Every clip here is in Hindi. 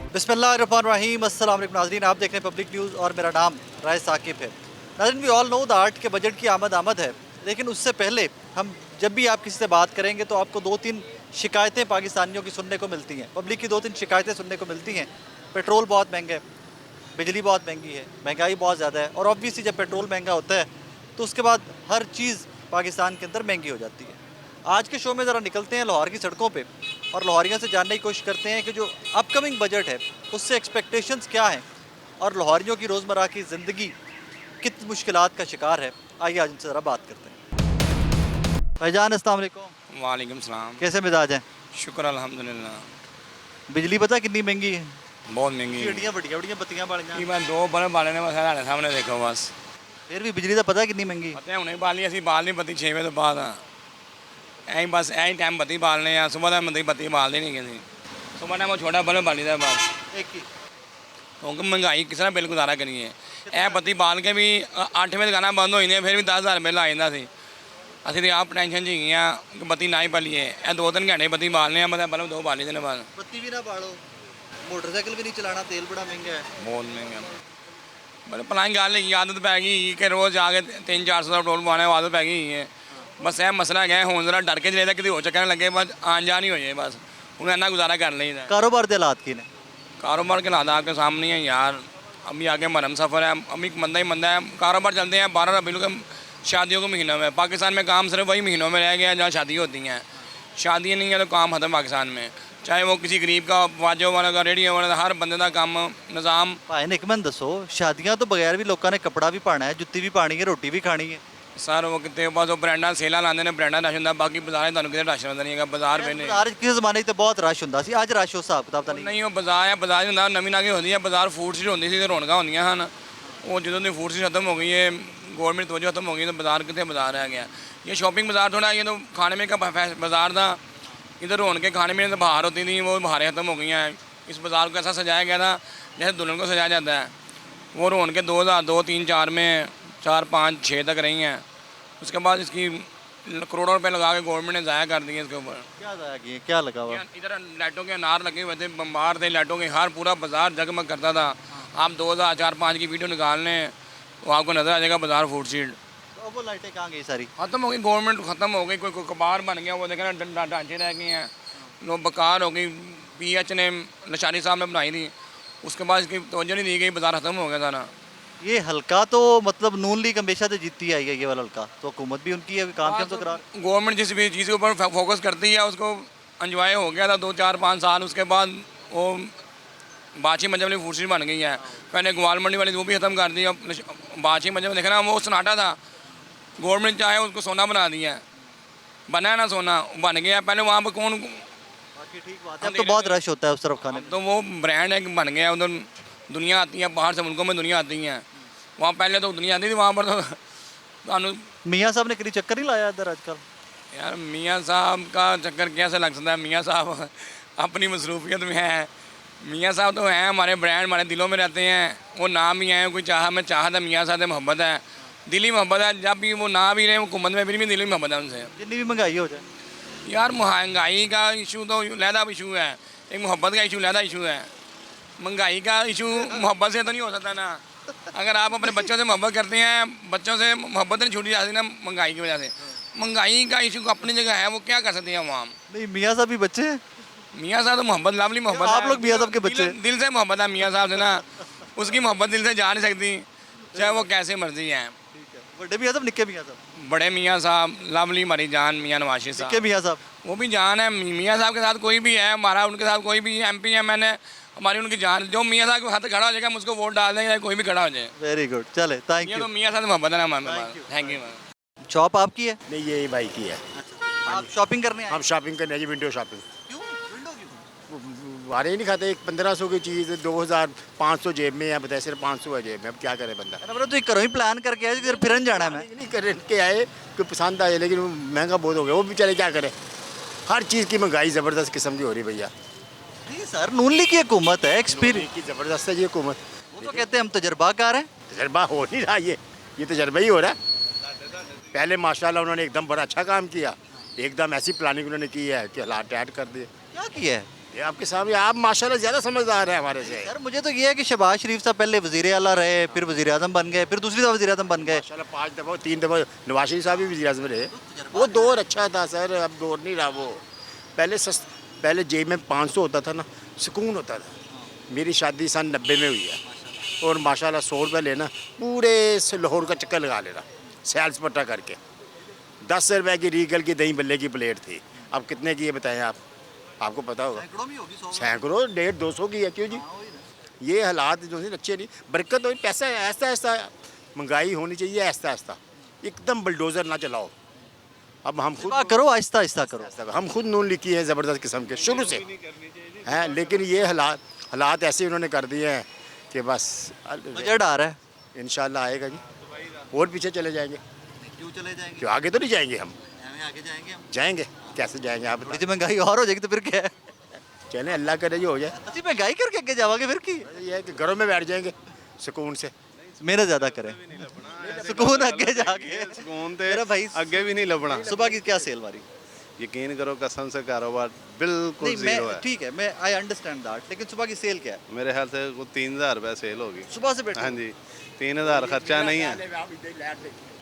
बिस्मिल्लाहिर्रहमानिर्रहीम, अस्सलाम वालेकुम नाज़रीन, आप देख रहे हैं पब्लिक न्यूज़ और मेरा नाम राय साकिब है। नाज़रीन, वी ऑल नो दैट के बजट की आमद है, लेकिन उससे पहले हम जब भी आप किसी से बात करेंगे तो आपको 2-3 शिकायतें पाकिस्तानियों की सुनने को मिलती हैं, पब्लिक की 2-3 शिकायतें सुनने को मिलती हैं। पेट्रोल बहुत महंगा है, बिजली बहुत महंगी है, महंगाई बहुत ज़्यादा है और ऑब्वियसली जब पेट्रोल महंगा होता है तो उसके बाद हर चीज़ पाकिस्तान के अंदर महंगी हो जाती है। आज के शो में ज़रा निकलते हैं लाहौर की सड़कों पे और लाहौरियों से जानने की कोशिश करते हैं कि जो अपकमिंग बजट है उससे एक्सपेक्टेशंस क्या हैं और लाहौरियों की रोज़मर्रा की ज़िंदगी कितनी मुश्किलात का शिकार है। आइए आज इनसे ज़रा बात करते हैं। भाईजान अस्सलाम वालेकुम। वालेकुम सलाम। कैसे मिजाज हैं? शुक्र अल्हम्दुलिल्लाह। बिजली पता कितनी महंगी है? बहुत महंगी है। चिड़ियाँ बढ़िया बढ़िया बत्तियाँ बालियाँ, मैं दो बल्ब बालने बस साढ़े सामने देखो बस। फिर भी बिजली का पता कितनी महंगी? पता है उन्हें बाली ऐसी बाल नहीं बत्ती 6 बजे तो बाद ऐ बस ऐ टाइम बत्ती बालने आ सुबह तक बत्ती बत्ती बाल देनी किसी सुबह टाइम वो छोटा बल्ब बाली था बस। एक ही क्योंकि महंगाई किस तरह बिल गुजारा करिए ऐ बत्ती बाल के भी 8 बजे दुकाना बंद हो जाए फिर भी 10,000 बिल आ जाता सी। ਅਸੀਂ ਤੇ ਆਪ ਟੈਨਸ਼ਨ 'ਚ ਹੈਗੇ ਆ ਕਿ ਬੱਤੀ ਨਾ ਹੀ ਬਾਲੀਏ ਇਹ 2-3 ਘੰਟੇ ਬੱਤੀ ਬਾਲਨੇ ਆ ਮਤਲਬ ਬਲਬ 2 ਬਾਲੀ ਦੇਣੇ ਬਸ। बत्ती भी ना बालो, मोटरसाइकिल भी नहीं चलाना, तेल बड़ा महंगा है। ਬਹੁਤ ਮਹਿੰਗਾ ਬੜੇ ਪਲਾਈ ਗੱਲ ਹੈਗੀ ਆਦਤ ਪੈ ਗਈ ਕਿ ਰੋਜ਼ ਜਾ ਕੇ 300-400 ਦਾ ਟੋਲ ਪਵਾਉਣਾ ਆਦਤ ਪੈ ਗਈ ਹੈ ਬਸ ਇਹ ਮਸਲਾ ਹੈਗਾ ਹੁਣ ਜ਼ਰਾ ਡਰ ਕੇ ਚਾਹੀਦਾ ਕਿਤੇ ਹੋ ਚੱਕਣ ਲੱਗੇ ਬਸ ਆਣ ਜਾਣ ਹੀ ਹੋ ਜਾਏ बस ਹੁਣ ਇੰਨਾ ਗੁਜ਼ਾਰਾ कर ਲਈਦਾ। कारोबार के हालात की ने कारोबार के हालात आपके सामने है यार। अभी आगे मरम सफ़र है अभी मंदा ही मंदा है कारोबार चलते हैं 12 रबीउल के शादियों के महीनों में। पाकिस्तान में काम सिर्फ वही महीनों में रह गया जहाँ शादी होती हैं। शादियाँ नहीं है तो काम खत्म पाकिस्तान में चाहे वो किसी गरीब का वाजो वाला का रेडियो वाला हर बंदे का काम निज़ाम। भाई ने एक मैंने दसो शादियां तो बगैर भी लोगों ने कपड़ा भी पाना है, जुत्ती भी पानी है, रोटी भी खानी है। सर वो कितने बस वो ब्रांडा सेला लाते हैं ब्रांडा रश होंगे बाकी बाजार तुम कितने रश होता नहीं है बाजार पे नहीं। बाजार किस जमाने तो बहुत रश होंदा सी, आज रश हो हिसाब किताब तो नहीं। नहीं वो बाजार है बाजार ही होंगे नवी नागी होती है बाजार फूड स्ट्रीट होती सी रौनक होंगे हैं वो जो की फूड स्ट्रीट खत्म हो गई है गवर्नमेंट तवज्जो खत्म हो गई तो बाजार कितने बाजार रह गया। ये शॉपिंग बाजार थोड़ा ये तो खाने में का बाजार था इधर रौनक के खाने में तो बाहर होती थी वो बाहरें ख़त्म हो गई हैं। इस बाज़ार को ऐसा सजाया गया था जैसे दुल्हन को सजाया जाता है वो रौनक के 2002, 3, 4 में 4, 5, 6 तक रही हैं। उसके बाद इसकी करोड़ों रुपए लगा के गवर्नमेंट ने ज़ाया कर दिए इसके ऊपर। क्या ज़ाया किए, क्या लगा हुआ? इधर लाइटों के अनार लगे हुए थे बम्बार थे लाइटों के हर पूरा बाजार जगमग करता था। आप 2004-5 की वीडियो निकाल लें तो आपको नज़र आ जाएगा बाजार फूड स्ट्रीट। तो वो लाइटें कहाँ गई सारी? ख़त्म हो गई गवर्नमेंट ख़त्म हो गई कोई कबार बन गया वो देखे ना ढांचे रह गए हैं लोग बेकार हो गई। PH ने लशारी साहब ने बनाई थी उसके बाद इसकी तवज्जो नहीं दी गई बाजार ख़त्म हो गया सारा। ये हल्का तो मतलब नून लीग हमेशा से जीतती आई है ये वाला हल्का, तो हुकूमत भी उनकी है, काम के हम तो करा। गवर्नमेंट जिस भी चीज़ के ऊपर फोकस करती है उसको एंजॉय हो गया था 2-4-5 साल उसके बाद वो बाची मंजब वाली फूड स्ट्रीट बन गई है। पहले ग्वाल मंडी वाली वो भी ख़त्म कर दी अब बाची मंजब देखना वो सन्नाटा था गवर्नमेंट चाहे उसको सोना बना दिया है बना है ना सोना बन गया पहले वहाँ पर कौन। बाकी ठीक बात है, अब तो बहुत रश होता है उस तरफ खाने। तो वो ब्रांड है बन गया उधर दुनिया आती है बाहर से मुल्कों में दुनिया आती है वहाँ पहले तो दुनिया आती थी वहाँ पर तो मियाँ साहब ने कभी चक्कर नहीं लाया इधर आजकल? यार मियाँ साहब का चक्कर कैसे लग सकता है मियाँ साहब अपनी मसरूफियत में है। मियाँ साहब तो हैं हमारे ब्रांड हमारे दिलों में रहते हैं वो नाम ही हैं कोई चाह में चाहत है मियाँ साहब से मोहब्बत है दिली मोहब्बत है जब भी वो ना भी रहे हुकूमत में फिर भी दिली मोहब्बत है उनसे जितनी भी महंगाई हो जाए। यार महंगाई का इशू तो लहदा इशू है एक मोहब्बत का इशू लहदा इशू है। महंगाई का इशू मोहब्बत से तो नहीं हो सकता ना। अगर आप अपने बच्चों से मोहब्बत करते हैं बच्चों से मोहब्बत नहीं छूटी जाती ना महंगाई की वजह से। महंगाई का इशू अपनी जगह है वो क्या कर सकते हैं वहाँ। नहीं मियाँ साहब भी बच्चे हैं। मियाँ साहब तो मोहब्बत लवली मोहब्बत आप लोग मियाँ साहब के बच्चे दिल से मोहब्बत है मियाँ साहब से ना उसकी मोहब्बत दिल से जा नहीं सकती चाहे वो कैसे मर्जी है। बड़े मियाँ साहब निक्के मियाँ साहब? बड़े मियाँ साहब लवली हमारी जान मियाँ नवाशी साहब निक्के मियाँ साहब वो भी जान है। मियाँ साहब के साथ कोई भी है हमारा उनके साथ कोई भी MP है मैंने हमारी उनकी जान जो मियाँ साहब के हाथ खड़ा हो जाएगा मुझको वोट डाल देंगे कोई भी खड़ा हो जाए। वेरी गुड, चले थैंक ये यू। तो मियाँ साहब मोहब्बत है ना हमारे। Thank you. शॉप आपकी है? नहीं ये भाई की है। आप शॉपिंग करने आए? हम शॉपिंग करने जी विंडो शॉपिंग क्यों विंडो क्यों? वारे ही नहीं खाते 1500 की चीज़ 2500 जेब में है बताए सिर्फ 500 है जेब में अब क्या करे बंदा। अरे तो करो ही प्लान करके आए फिर फिरन जाना है। मैं नहीं कर के आए कोई पसंद आए लेकिन वो महंगा बहुत हो गया वो बेचारे क्या करे। हर चीज़ की महंगाई ज़बरदस्त किस्म की हो रही भैया। नहीं सर नून लीग की हुकूमत है, एक्सपीरियंस की ज़बरदस्त है ये हुकूमत। वो तो कहते हैं हम तजर्बाकार हैं। तजर्बा हो नहीं रहा ये तजर्बा ही हो रहा है। पहले माशाल्लाह उन्होंने एकदम बड़ा अच्छा काम किया एकदम ऐसी प्लानिंग उन्होंने की है कि हालात टाइट कर दिए। क्या किया है? ये आपके सामने, आप माशाल्लाह ज़्यादा समझदार हैं हमारे से। सर मुझे तो ये है कि शहबाज शरीफ साहब पहले वज़ीर आला रहे, फिर वज़ीर आज़म बन गए, फिर दूसरी दफ़ा वज़ीर आज़म बन गए। माशाल्लाह 5 दफ़ा 3 दफ़ा नवाज शरीफ साहब भी वज़ीर आज़म रहे। वो दौर अच्छा था सर, अब दौर नहीं रहा वो। पहले जेब में 500 होता था ना, सुकून होता था। मेरी शादी सन 90 में हुई है और माशाल्लाह 100 रुपये लेना, पूरे लाहौर का चक्कर लगा लेना सैर सपाटा करके। 10 रुपये की रीगल की दही बल्ले की प्लेट थी, अब कितने की है बताएं आप, आपको पता होगा। सैकड़ों में होगी, 100 सैकड़ों 150-200 की है। क्यों जी? ये हालात जो है अच्छे नहीं, बरकत हो, पैसा ऐसा ऐसा महंगाई होनी चाहिए ऐसा ऐसा, एकदम बुलडोज़र ना चलाओ। अब हम खुद करो, आहिस्ता आहिस्ता करो। हम खुद नून लिखी है ज़बरदस्त किस्म के शुरू से हैं, लेकिन ये हालात ऐसे उन्होंने कर दिए हैं कि बस बजट आ रहा है, इंशाल्लाह आएगा जी। और पीछे चले जाएंगे, क्यों चले जाएंगे? क्यों आगे तो नहीं जाएंगे हम? आगे जाएंगे हम। जाएंगे कैसे जाएंगे आप थोड़ी सी महंगाई और हो जाएगी तो फिर क्या है? चलें, अल्लाह करे जो हो जाए। अच्छी महंगाई करके आगे जाओगे फिर की? ये है कि घरों में बैठ जाएंगे सुकून से। मेहनत ज़्यादा करें, सुकून आगे जाके। ਸਕੂਨ ਤੇ मेरा भाई ਅੱਗੇ ਵੀ ਨਹੀਂ ਲੱਭਣਾ। सुबह की क्या सेल वाली? ਯਕੀਨ ਕਰੋ ਕਸਮ से कारोबार बिल्कुल नहीं जीरो मैं है। ठीक है, मैं आई अंडरस्टैंड दैट, लेकिन सुबह की सेल क्या है? मेरे ख्याल से वो 3000 रुपये सेल होगी। सुबह से बैठे हाँ जी, 3000 खर्चा नहीं है,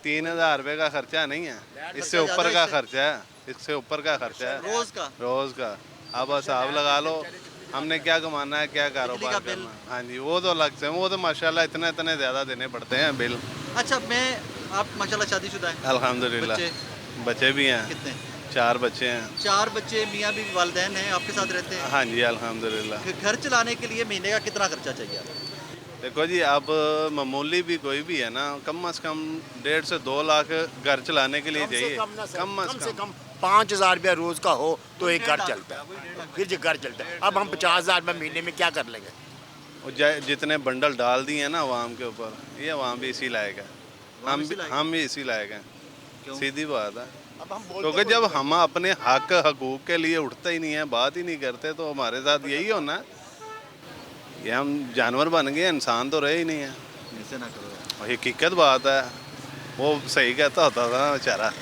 3000 रुपये का खर्चा नहीं है, इससे ऊपर का खर्चा है, इससे ऊपर का खर्चा है रोज का। रोज़ का। अब हिसाब लगा लो हमने क्या कमाना है, क्या कारोबार का बिल। करना। हाँ जी, वो तो अलग से, वो तो माशाल्लाह इतने इतने ज़्यादा देने पड़ते हैं बिल। अच्छा मैं, आप माशाल्लाह शादीशुदा हैं? अल्हम्दुलिल्लाह बच्चे? बच्चे भी हैं, कितने? 4 बच्चे हैं। 4 बच्चे, मियाँ भी वालिदैन हैं, आपके साथ रहते हैं? हाँ जी अल्हम्दुलिल्लाह। फिर घर चलाने के लिए महीने का कितना खर्चा चाहिए आपको? देखो जी, अब मामूली भी कोई भी है ना, कम से कम 1.5 से 2 लाख घर चलाने के लिए चाहिए। कम से कम 5000 रुपया रोज़ का हो तो एक घर चलता है, फिर जो घर चलता है। अब हम 50,000 रुपये महीने में क्या कर लेंगे? और जितने बंडल डाल दिए हैं ना अवाम के ऊपर, ये अवाम भी इसी लायक है, हम भी इसी लायक हैं। सीधी बात है, अब हम क्योंकि जब हम अपने हक हकूक़ के लिए उठते ही नहीं है, बात ही नहीं करते, तो हमारे साथ यही होना है। ये हम जानवर बन गए, इंसान तो रहे ही नहीं है। ऐसे ना करो यार। और हकीकत बात है, वो सही कहता होता था ना बेचारा,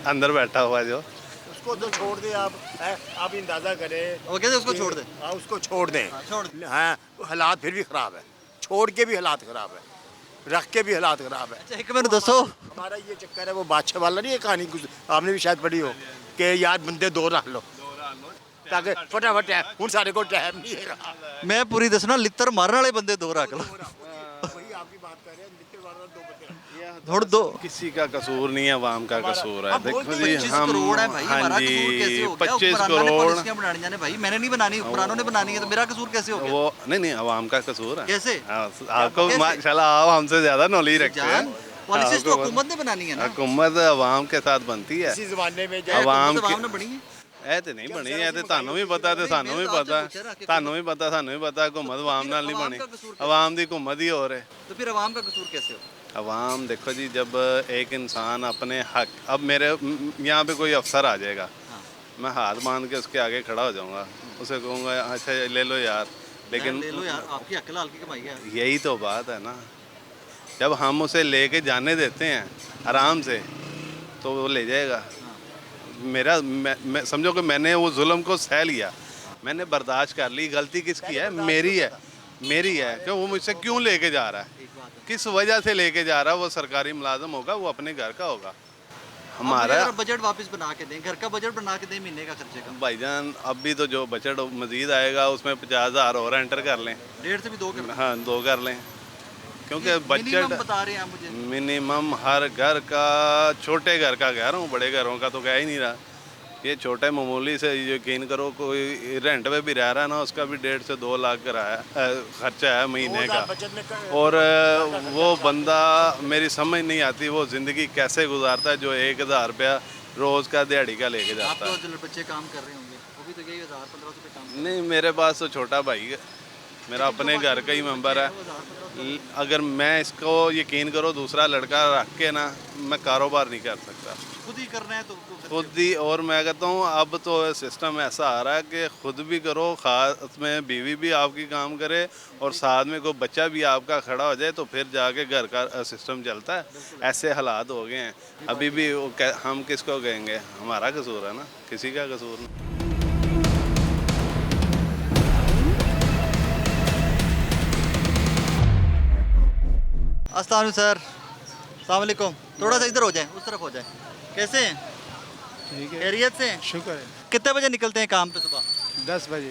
अंदर बैठा हुआ जो। उसको तो छोड़ दें आप, आप अंदाज़ा करें। वो कहते हैं उसको छोड़ दे। हाँ, उसको छोड़ दें। छोड़ दे। हाँ, हालात फिर भी ख़राब है, छोड़ के भी हालात ख़राब है, रख के भी हालात ख़राब है। अच्छा एक मैंने दसो, हमारा ये चक्कर है, वो बादशाह वाला नहीं है कहानी, कुछ आपने भी शायद पढ़ी हो कि यार बंदे 2 रख लो ताकि फटाफट हूँ सारे को टाइम नहीं है। मैं पूरी दसना, लित्तर मारने वाले बंदे 2 रख लो। वही आपकी बात कर रहे हैं, लिट्टे वाला 2 बंदे थोड़ दो। किसी का कसूर नहीं है, अवाम का कसूर है। अब देखो बोलते जी 25 हम, करोड़ है भाई, हाँ हमारा जी, कसूर कैसे हो गया? 25 हुक्मरानों ने करोड़ पॉलिसियां बनानी जाने भाई, मैंने नहीं बनानी, हुक्मरानों ने बनानी है, तो मेरा कसूर कैसे हो गया? वो नहीं अवाम का कसूर है। कैसे? हाँ, आपको कैसे? माशाल्लाह आप हमसे ज़्यादा नॉलेज रखते हैं। जान पॉलिसीज तो हुकूमत ने बनानी है ना, हुकूमत अवाम के साथ बनती है। इसी ज़माने में है, अवाम हुकूमत की- अवाम ने बनी है। ਇਹ ਤੇ ਨਹੀਂ ਬਣੀ, ਇਹ ਤੇ ਤੁਹਾਨੂੰ ਵੀ ਪਤਾ ਤੇ ਸਾਨੂੰ ਵੀ ਪਤਾ, ਤੁਹਾਨੂੰ ਵੀ ਪਤਾ ਸਾਨੂੰ ਵੀ ਪਤਾ, हुकूमत अवाम नाल नहीं बनी, अवाम की हुकूमत ही और है। तो फिर अवाम का कसूर कैसे हो? अवाम देखो जी, जब एक इंसान अपने हक, अब मेरे यहाँ पे कोई अफसर आ जाएगा, मैं हाथ बांध के उसके आगे खड़ा हो जाऊँगा, उसे कहूँगा अच्छा ले लो यार, लेकिन ले लो यार, आपकी अक्ल हल्की कमाई है। यही तो बात है ना, जब हम उसे लेके जाने देते हैं आराम से तो वो ले जाएगा। मैं समझो कि मैंने वो जुल्म को सह लिया, मैंने बर्दाश्त कर ली, गलती किसकी है? मेरी है कि वो मुझसे क्यों लेके जा रहा है, किस वजह से लेके जा रहा है। वो सरकारी मुलाजम होगा, वो अपने घर का होगा, हमारा बजट वापस बना के दें, घर का बजट बना के दें महीने का खर्चे का। भाईजान। अब भी तो जो बजट मजीद आएगा उसमें 50,000 और एंटर कर लें। 1.5 से भी 2 कर। हाँ 2 कर लें, क्योंकि मिनिमम बजट बता रहे हैं आप मुझे। मिनिमम हर घर का, छोटे घर का कह रहा हूँ, बड़े घरों का तो कह ही नहीं रहा। ये छोटे मामूली से यकीन करो, कोई रेंट पे भी रह रहा है ना, उसका भी 1.5 से 2 लाख खर्चा है महीने का। और वो बंदा, मेरी समझ नहीं आती वो ज़िंदगी कैसे गुजारता है जो 1000 रुपया रोज़ का दिहाड़ी का लेके आप जाता तो है। जो बच्चे काम कर रहे होंगे, वो भी तो यही 1000-1500 रुपये काम। नहीं, मेरे पास तो छोटा भाई है, मेरा अपने घर का ही मेंबर है। अगर मैं इसको यकीन करो दूसरा लड़का रख के ना, मैं कारोबार नहीं कर सकता, खुद ही करना है तो खुद ही। और मैं कहता हूँ अब तो सिस्टम ऐसा आ रहा है कि खुद भी करो, खास में बीवी भी आपकी काम करे और साथ में कोई बच्चा भी आपका खड़ा हो जाए, तो फिर जाके घर का सिस्टम चलता है। ऐसे हालात हो गए हैं अभी भी। हम किसको कहेंगे? हमारा कसूर है ना, किसी का कसूर नहीं। अस्सलाम वालेकुम सर, अस्सलाम वालेकुम। थोड़ा सा इधर हो जाए, उस तरफ हो जाए। कैसे हैं? ठीक है, खैरियत से हैं? शुक्र है। कितने बजे निकलते हैं काम पे सुबह? 10 बजे,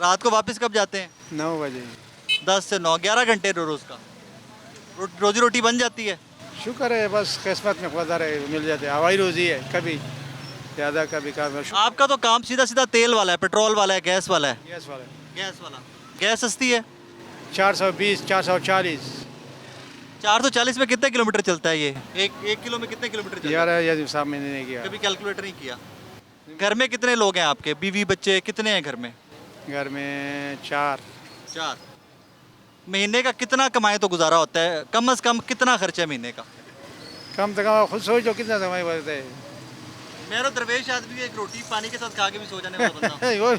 रात को वापस कब जाते हैं? 9 बजे। 10 से 9, 11 घंटे रोज़ का। रोजी रोटी बन जाती है? शुक्र है, बस किस्मत में खुदा रहे मिल जाते हैं। हवाई रोजी है, कभी ज़्यादा कभी कम। आपका तो काम सीधा सीधा तेल वाला है, पेट्रोल वाला है, गैस वाला है? गैस वाला गैस वाला। गैस सस्ती है? 420, 440। 440 में कितने किलोमीटर चलता है ये? एक किलो में कितने किलोमीटर चलता यार है? ये साहब मैंने नहीं किया। कभी कैलकुलेटर नहीं किया? घर में कितने लोग हैं आपके? बीवी बच्चे कितने हैं घर में? घर में 4। 4। महीने का कितना कमाए तो गुजारा होता है? कम से कम कितना खर्चा है महीने का? कम से कम खुद सोचो कितना समय बचता है। मेरा दरवेश आदमी एक रोटी पानी के साथ खा के भी सो जाने वाला बंदा। वो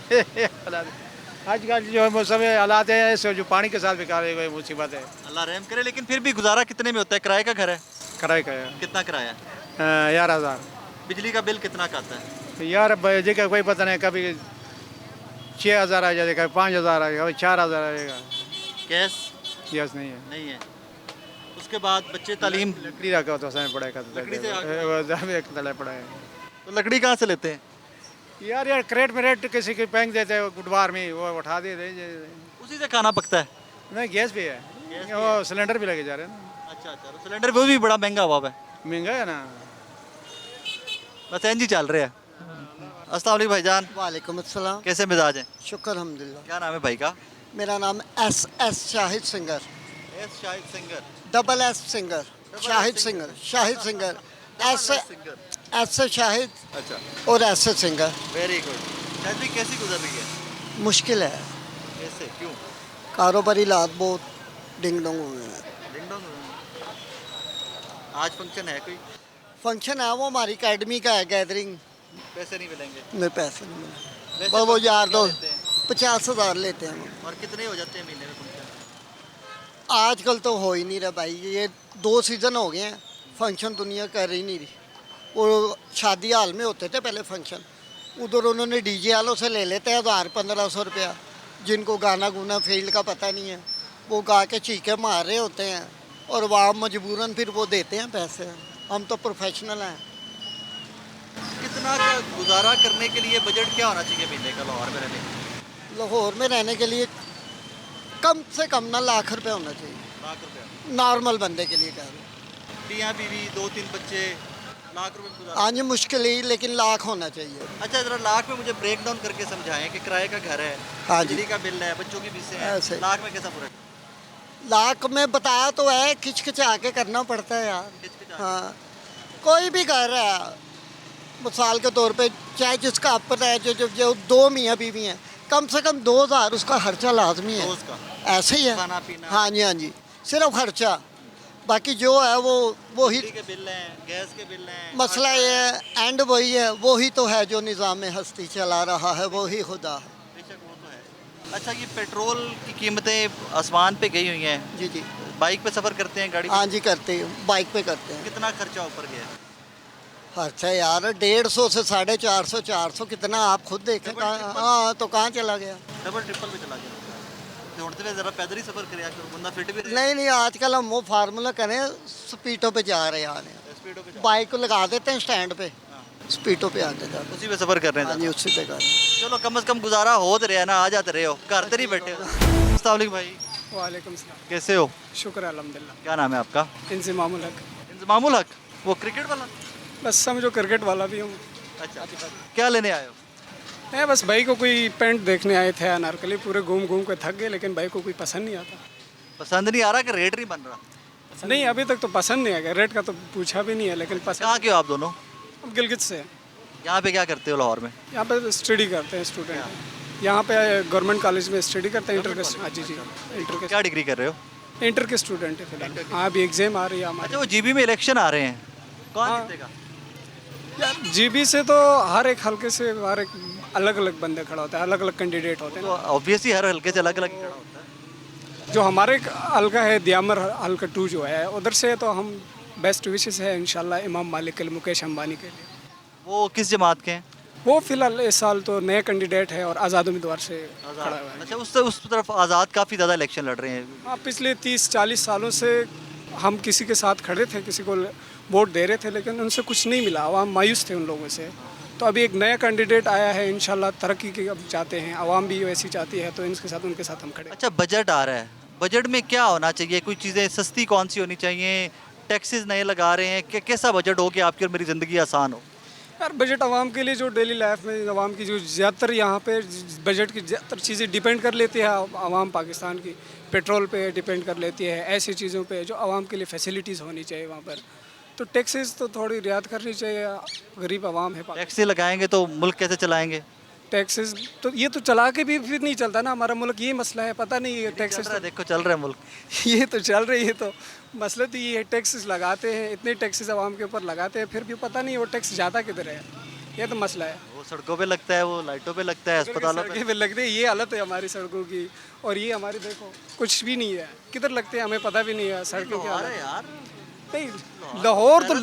आजकल जो है मौसम हालात है ऐसे जो पानी के साथ बेकार है, वही मुसीबत है। अल्लाह रहम करे, लेकिन फिर भी गुजारा कितने में होता है? किराए का घर है? किराए का है कितना किराया? 11,000। बिजली का बिल कितना का आता है? यार जी का कोई पता नहीं, कभी 6,000 आ जाएगा, कभी 5,000 आ जाएगा, कभी 4,000 आ जाएगा। गैस गैस नहीं है। नहीं है। उसके बाद बच्चे तालीम, लकड़ी रखा तो समय पड़ा है, लकड़ी से एक तले पड़ा है। तो लकड़ी कहाँ से लेते हैं? यार क्रेट में रेट किसी के फेंक देते हैं गुटबार में, वो उठा देते हैं। उसी से खाना पकता है? नहीं, गैस भी है, गैस भी वो सिलेंडर भी लगे जा रहे हैं ना। अच्छा अच्छा, तो सिलेंडर वो भी बड़ा महंगा हुआ है। महंगा है ना। बस एनजी चल रहे हैं। अस्सलाम वालेकुम भाईजान, वालेकुम अस्सलाम। कैसे मिजाज हैं? शुक्र अल्हम्दुलिल्लाह। क्या नाम है भाई का? मेरा नाम S Shahid singer, S Shahid singer. Double S singer, Shahid singer, Shahid singer, S S Shahid अच्छा, और S singer. Very good. Shahid भाई कैसी गुजर रही है? मुश्किल है, कैसे, क्यों? कारोबारी हालात बहुत डिंग डोंग हुए हैं। Ding dong. आज फंक्शन है कोई? फंक्शन है, वो हमारी अकेडमी का है, गैदरिंग। पैसे नहीं मिलेंगे? में पैसे नहीं मिले, वैसे बस वो फंक्शन यार क्या दो लेते हैं? 50,000 लेते हैं वो। और कितने हो जाते हैं महीने में फंक्शन? आजकल तो हो ही नहीं रहा भाई, ये 2 सीज़न हो गए हैं, फंक्शन दुनिया कर ही नहीं रही। वो शादी हाल में होते थे पहले फंक्शन, उधर उन्होंने डीजे वालों से ले लेते हैं 1,000-1,500 रुपया, जिनको गाना गुना फील्ड का पता नहीं है, वो गा के चीखे मार रहे होते हैं और वहाँ मजबूरन फिर वो देते हैं पैसे। हम तो प्रोफेशनल हैं। कितना का गुजारा करने के लिए बजट क्या होना चाहिए महीने का लाहौर में रहने का? लाहौर में रहने के लिए कम से कम ना लाख रुपये होना चाहिए, लाख रुपया? नॉर्मल बंदे के लिए कह रहे हैं। मियाँ बीवी 2-3 बच्चे, लाख रुपए में गुजारा? हाँ जी, मुश्किल ही, लेकिन लाख होना चाहिए। अच्छा, जरा लाख में मुझे ब्रेक डाउन करके समझाएं कि किराए का घर है, हाँ जी। बिजली का बिल है, बच्चों की फीसें ऐसे। हैं, लाख में कैसा पूरा? लाख में बताया तो है, खिचखिचा के करना पड़ता है यार। खिचखिचा। हाँ, कोई भी घर है, मिसाल के तौर पे चाहे जिसका अपना है, जो 2 मियाँ बीवी हैं, कम से कम 2,000 उसका खर्चा लाजमी है। रोज का ऐसे ही है। खाना पीना? हाँ जी, हाँ जी, सिर्फ खर्चा, बाकी जो है वो ही। बिजली के बिल हैं, गैस के बिल हैं। मसला ये है, एंड वही है, वही तो है जो निज़ाम हस्ती चला रहा है, वही खुदा है। बेशक वो तो है। अच्छा, ये पेट्रोल की कीमतें आसमान पे गई हुई हैं। जी जी, बाइक पे सफ़र करते हैं, गाड़ी पे? हाँ जी, करते हैं, बाइक पे करते हैं। कितना खर्चा ऊपर गया है? खर्चा यार 150 से 450, 400 कितना आप खुद देखें। हाँ, तो कहाँ चला गया? डबल ट्रिपल पे चला गया। दौड़ते हुए ज़रा पैदल ही सफ़र करें, बंदा फिट भी रहे। नहीं नहीं, आजकल हम वो फार्मूला करें, स्पीडों पे जा रहे हैं, स्पीडों पे बाइक को लगा देते हैं स्टैंड पे, स्पीडों पे आते जाते। उसी पे सफ़र कर रहे हाँ हैं। जी, उसी पे कर रहे हैं। चलो, कम से कम गुजारा हो तो रहा है ना, आ जाते रहे हो, घर तो नहीं बैठे हो। अस्सलाम वालेकुम भाई, वालेकुम सलाम। कैसे हो? शुक्र अल्हम्दुलिल्लाह। क्या नाम है आपका? इंज़मामुल हक। इंज़मामुल हक, वो क्रिकेट वाला? बस समझो क्रिकेट वाला भी हूँ। अच्छा, क्या लेने आए हो? मैं बस भाई को कोई पेंट देखने आए थे अनारकली, पूरे घूम घूम के थक गए, लेकिन भाई को कोई पसंद नहीं आता। पसंद नहीं आ रहा कि रेट नहीं बन रहा? नहीं, अभी तक तो पसंद नहीं आ गया, रेट का तो पूछा भी नहीं है, लेकिन कहाँ पसंद। के हो आप दोनों? अब गिलगित से हैं। यहाँ पे क्या करते हो लाहौर में? यहाँ पे स्टडी करते हैं स्टूडेंट, यहाँ पे गवर्नमेंट कॉलेज में स्टडी करते हैं, इंटर के। हाँ जी जी, इंटर क्या डिग्री कर रहे हो? के, इंटर के स्टूडेंट है फिलहाल। हाँ, अभी एग्जाम आ रही है हमारी। अच्छा, वो जीबी में इलेक्शन आ रहे हैं, कौन हाँ। जीतेगा? यार जीबी से तो हर एक हल्के से हर एक अलग अलग बंदे खड़ा होता है, अलग अलग कैंडिडेट होते हैं तो ऑब्वियसली हर हल्के से अलग अलग खड़ा होता है। ना। जो हमारे हल्का है दियामर हल्का 2 जो है, उधर से तो हम बेस्ट विशेस है इंशाल्लाह इमाम मालिक के लिए, मुकेश अंबानी के लिए। वो किस जमात के हैं? वो फिलहाल इस साल तो नया कैंडिडेट है और आज़ाद उम्मीदवार से खड़ा हुआ है। अच्छा, उस तरफ आज़ाद काफ़ी ज़्यादा इलेक्शन लड़ रहे हैं। हाँ, पिछले 30-40 सालों से हम किसी के साथ खड़े थे, किसी को वोट दे रहे थे, लेकिन उनसे कुछ नहीं मिला, आवाम मायूस थे उन लोगों से। तो अभी एक नया कैंडिडेट आया है, इंशाल्लाह तरक्की की अब चाहते हैं, आवाम भी वैसी चाहती है, तो इनके साथ उनके साथ हम खड़े हैं। अच्छा, बजट आ रहा है, बजट में क्या होना चाहिए? कुछ चीज़ें सस्ती कौन सी होनी चाहिए? टैक्सेस नए लगा रहे हैं कि कैसा बजट हो कि आपकी और मेरी ज़िंदगी आसान हो? यार बजट आवाम के लिए, जो डेली लाइफ में आवाम की जो ज़्यादातर यहाँ पे बजट की ज़्यादातर चीज़ें डिपेंड कर लेती है आवाम पाकिस्तान की, पेट्रोल पे डिपेंड कर लेती है, ऐसी चीज़ों पे जो आवाम के लिए फैसिलिटीज़ होनी चाहिए वहाँ पर। तो टैक्सेस तो थोड़ी रियायत करनी चाहिए, गरीब आवाम है। टैक्स लगाएंगे तो मुल्क कैसे चलाएंगे? टैक्सेस तो ये तो चला के भी फिर नहीं चलता ना हमारा मुल्क, ये मसला है, पता नहीं है टैक्सेस। चल रहा है, देखो चल रहा है मुल्क। ये तो चल रही है, तो मसला तो ये है, टैक्सेस लगाते हैं, इतने टैक्सेस आवाम के ऊपर लगाते हैं, फिर भी पता नहीं वो टैक्स जाता किधर है, ये तो मसला है। वो सड़कों पे लगता है, वो लाइटों पे लगता है, अस्पतालों पे। सड़कें पे लगते हैं, ये हालत है हमारी सड़कों की, और ये हमारी देखो कुछ भी नहीं है, किधर लगते हैं हमें पता भी नहीं है सड़कों की हालत। यार नहीं, लाहौर तो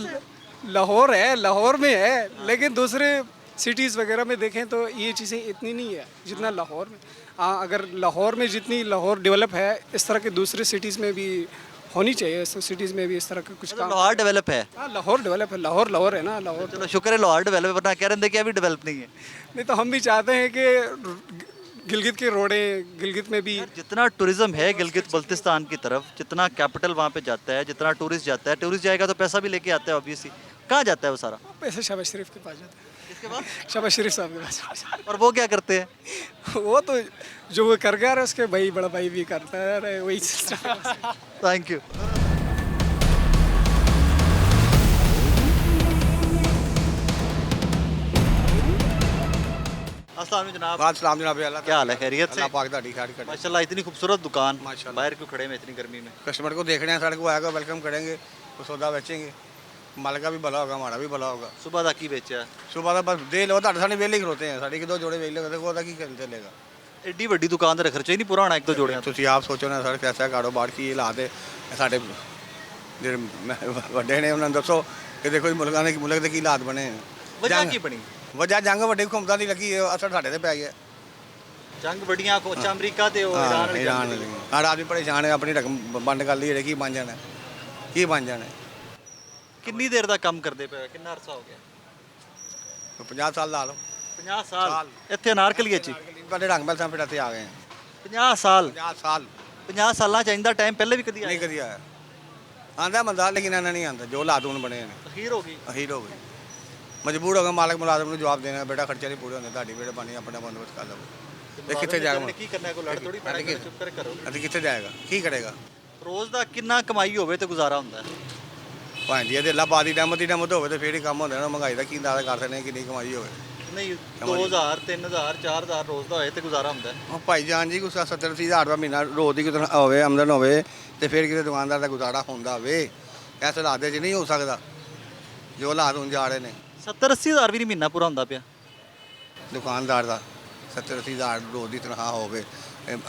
लाहौर है, लाहौर में है, लेकिन दूसरे सिटीज़ वगैरह में देखें तो ये चीज़ें इतनी नहीं है जितना लाहौर में। हाँ, अगर लाहौर में जितनी लाहौर डेवलप है, इस तरह के दूसरे सिटीज़ में भी होनी चाहिए, सिटीज़ में भी इस तरह का कुछ काम। लाहौर डेवलप है। हाँ, लाहौर डेवलप है, लाहौर है ना, लाहौर। चलो शुक्र है लाहौर डेवलप है, वरना कह रहे थे कि अभी डेवलप नहीं है। नहीं तो हम भी चाहते हैं कि गिलगित के रोडें, गिलगित में भी जितना टूरिज्म है गिलगित बल्तिस्तान की तरफ, जितना कैपिटल वहाँ पे जाता है, जितना टूरिस्ट जाता है, टूरिस्ट जाएगा तो पैसा भी लेके आता है ऑब्वियसली। कहाँ जाता है वो सारा? पैसे शहबाज शरीफ के पास जाते हैं, इसके बाद शहबाज शरीफ साहब के पास। और वो क्या करते हैं? वो तो जो वो कर गया है, उसके भाई बड़ा भाई भी करता है, वही सिस्टम। Thank you. अस्सलाम वालेकुम जनाब। वालेकुम जनाब। अल्लाह क्या हाल है, खैरियत से? अल्लाह पाक दी खैर करे। माशाल्लाह, इतनी खूबसूरत दुकान, माशाल्लाह। बाहर क्यों खड़े हैं इतनी गर्मी में? कस्टमर को देखने हैं, सड़क को आएगा, वेलकम करेंगे, तो सौदा बेचेंगे, माल का भी भला होगा, हमारा भी भला होगा। सुबह का की बेचा है? सुबह का बस दे लो, ਤੁਹਾਡੇ ਸਾਹਮਣੇ ਵੇਲੇ ਖਲੋਤੇ हैं, साढ़े के दो जोड़े ਵੇਲੇ होते, ਉਹਦਾ ਕੀ ਕਰਨ ਚੱਲੇਗਾ। एड्डी ਵੱਡੀ दुकान ਦਾ ਖਰਚਾ ਹੀ ਨਹੀਂ ਪੂਰਾ ਹੋਣਾ ਇੱਕ ਦੋ ਜੋੜਿਆਂ ਤੋਂ। ਤੁਸੀਂ ਆਪ ਸੋਚੋ ਨਾ ਸਰ, कैसा ਕਾਰੋਬਾਰ ਕੀ ਹਾਲਾਤ ਹੈ ਸਾਡੇ ਜਿਹੜੇ ਵੱਡੇ ਨੇ, ਉਹਨਾਂ ਨੂੰ ਦੱਸੋ ਕਿ ਦੇਖੋ ਜੀ ਮੁਲਕ ਦੇ ਕੀ ਹਾਲਾਤ ਬਣੇ ਨੇ। ਵਜ੍ਹਾ ਕੀ ਬਣੀ? ਵਜ੍ਹਾ ਜੰਗ ਵੱਡੀ ਹੁਕੂਮਤਾਂ ਦੀ ਲੱਗੀ ਹੈ, ਅਸਰ ਸਾਡੇ ਤੇ ਪੈ ਗਿਆ। ਜੰਗ ਬੜੀਆਂ ਕੋ ਅੱਛਾ ਅਮਰੀਕਾ ਤੇ ਉਹ ਈਰਾਨ ਵਾਲੀ ईरान ਜੰਗ। हर आदमी परेशान है, अपनी रकम बंद कर ली है, की बन जाना की बन जाना। ਕਿੰਨੀ ਦੇਰ ਦਾ ਕੰਮ ਕਰਦੇ ਪਏ? ਕਿੰਨਾ ਅਰਸਾ ਹੋ ਗਿਆ? 50 साल ला लो। 50 ਸਾਲ ਇੱਥੇ ਅਨਾਰਕਲੀਏ ਚ ਹੀ? पहले रंग बल फिर इतने आ गए हैं। 50 ਸਾਲ? 50 साल 50 ਸਾਲਾਂ ਚ ਇੰਦਾ ਟਾਈਮ ਪਹਿਲੇ ਵੀ ਕਦੀ नहीं ਆਇਆ? कभी आया, आंदा बंदा, लेकिन इन्ना नहीं आंदा, जो हालात हूँ बने हैं ਅਖੀਰ ਹੋ ਗਈ। अखीर हो गई। मजबूर हो गए, मालिक मुलाजम को जवाब देना, बेटा खर्चे नहीं पूरे होंगे, ਤੁਹਾਡੀ बेटा बनी अपना बंदोबस्त कर लो। ये कितने जाएगा, ਕੀ ਕਰਨਾ ਹੈ? ਕੋਈ ਲੜ ਥੋੜੀ ਪੈਣਾ ਕਿ ਚੁੱਪ ਕਰਕੇ ਕਰੋ। अभी कितने जाएगा, की करेगा। ਰੋਜ਼ ਦਾ ਕਿੰਨਾ ਕਮਾਈ ਹੋਵੇ ਤੇ ਗੁਜ਼ਾਰਾ ਹੁੰਦਾ ਹੈ? भाई जी अल्लाह पादी डैम दी डैम तो हो तो फिर ही काम होंगे ना, महंगाई का की अंदाजा कर सकते हैं कितनी कमाई होवे। ਨਹੀਂ 2000 3000 4000 ਰੋਜ਼ ਦਾ ਹੋਏ ਤੇ ਗੁਜ਼ਾਰਾ ਹੁੰਦਾ ਹੈ। ਉਹ ਭਾਈ ਜਾਨ ਜੀ ਕੁਛ 70-80 ਦਾ ਮਹੀਨਾ ਰੋਜ਼ ਦੀ ਕਿਤਨਾ ਹੋਵੇ, ਆਮਦਨ ਹੋਵੇ, ਤੇ ਫਿਰ ਕਿਤੇ ਦੁਕਾਨਦਾਰ ਦਾ ਗੁਜ਼ਾਰਾ ਹੁੰਦਾ ਹੋਵੇ। ਐਸੇ ਹਾਲਾਤ 'ਚ ਨਹੀਂ ਹੋ ਸਕਦਾ ਜੋ ਹਾਲਾਤ ਹੁਣ ਜਾ ਰਹੇ ਨੇ। 70 80000 ਵੀ ਨਹੀਂ ਮਹੀਨਾ ਪੂਰਾ ਹੁੰਦਾ ਪਿਆ। ਦੁਕਾਨਦਾਰ ਦਾ 70-80 ਰੋਜ਼ ਦੀ ਤਨਖਾਹ ਹੋਵੇ,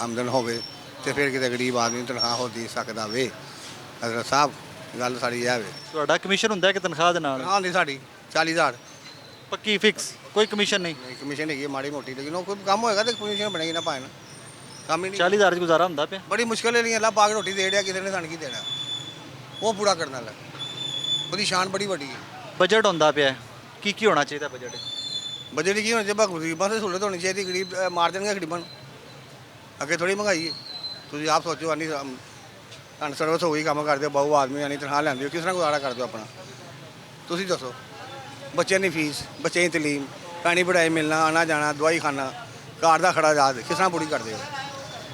ਆਮਦਨ ਹੋਵੇ, ਤੇ ਫਿਰ ਕਿਤੇ ਗਰੀਬ ਆਦਮੀ ਨੂੰ ਤਨਖਾਹ ਹੋ ਦੇ ਸਕਦਾ ਵੇ। ਹਜ਼ਰਤ ਸਾਹਿਬ ਗੱਲ ਸਾਡੀ ਇਹ ਵੇ। ਤੁਹਾਡਾ ਕਮਿਸ਼ਨ ਹੁੰਦਾ ਹੈ ਕਿ ਤਨਖਾਹ ਦੇ ਨਾਲ? ਤਨਖਾਹ ਹੁੰਦੀ ਸਾਡੀ 40,000 ਪੱਕੀ ਫਿਕਸ, ਕੋਈ ਕਮਿਸ਼ਨ ਨਹੀਂ? ਕਮਿਸ਼ਨ ਹੈਗੀ ਮਾੜੀ ਮੋਟੀ, ਲੇਕਿਨ ਉਹ ਕੋਈ ਕੰਮ ਹੋਏਗਾ ਤੇ ਕਮਿਸ਼ਨ ਬਣੇਗੀ ਨਾ ਭਾਵੇਂ। ਕੰਮ ਹੀ ਨਹੀਂ, 40000 ਚ ਗੁਜ਼ਾਰਾ ਹੁੰਦਾ ਪਿਆ? ਬੜੀ ਮੁਸ਼ਕਿਲ ਹੈ, ਨਹੀਂ ਅੱਲਾ ਪਾਕ ਰੋਟੀ ਦੇ ਰਿਹਾ, ਕਿਸੇ ਨੇ ਸਾਨੂੰ ਕੀ ਦੇਣਾ, ਉਹ ਪੂਰਾ ਕਰਨ ਵਾਲਾ। ਉਹਦੀ ਸ਼ਾਨ ਬੜੀ ਵੱਡੀ ਹੈ। ਬਜਟ ਹੁੰਦਾ ਪਿਆ, ਕੀ ਕੀ ਹੋਣਾ ਚਾਹੀਦਾ ਬਜਟ? ਬਜਟ ਕੀ ਹੋਣਾ ਚਾਹੀਦਾ, ਗਰੀਬਾਂ ਦੀ ਸਹੂਲਤ ਹੋਣੀ ਚਾਹੀਦੀ, ਗਰੀਬ ਮਾਰ ਦੇਣਗੇ ਗਰੀਬਾਂ ਨੂੰ, ਅੱਗੇ ਥੋੜੀ ਮਹਿੰਗਾਈ ਹੈ। ਤੁਸੀਂ ਆਪ ਸੋਚੋ, ਆਨੀ ਤੁਹਾਨੂੰ ਸਰਵਿਸ ਹੋ ਗਈ, ਕੰਮ ਕਰਦੇ ਹੋ, ਬਹੁ ਆਦਮੀ ਆਨੀ ਤਨਖਾਹ ਲੈਂਦੇ ਹੋ, ਕਿਸ ਤਰ੍ਹਾਂ ਗੁਜ਼ਾਰਾ ਕਰਦੇ ਹੋ ਆਪਣਾ? ਤੁਸੀਂ ਦੱਸੋ। ਬੱਚਿਆਂ ਦੀ ਫੀਸ, ਬੱਚਿਆਂ ਦੀ ਤਲੀਮ, ਪਾਣੀ ਪੜਾਈ ਮਿਲਣਾ, ਆਣਾ ਜਾਣਾ, ਦਵਾਈ ਖਾਣਾ, ਘਰ ਦਾ ਖੜਾ ਯਾਦ ਕਿਸ ਤਰ੍ਹਾਂ ਪੂਰੀ ਕਰਦੇ ਹੋ?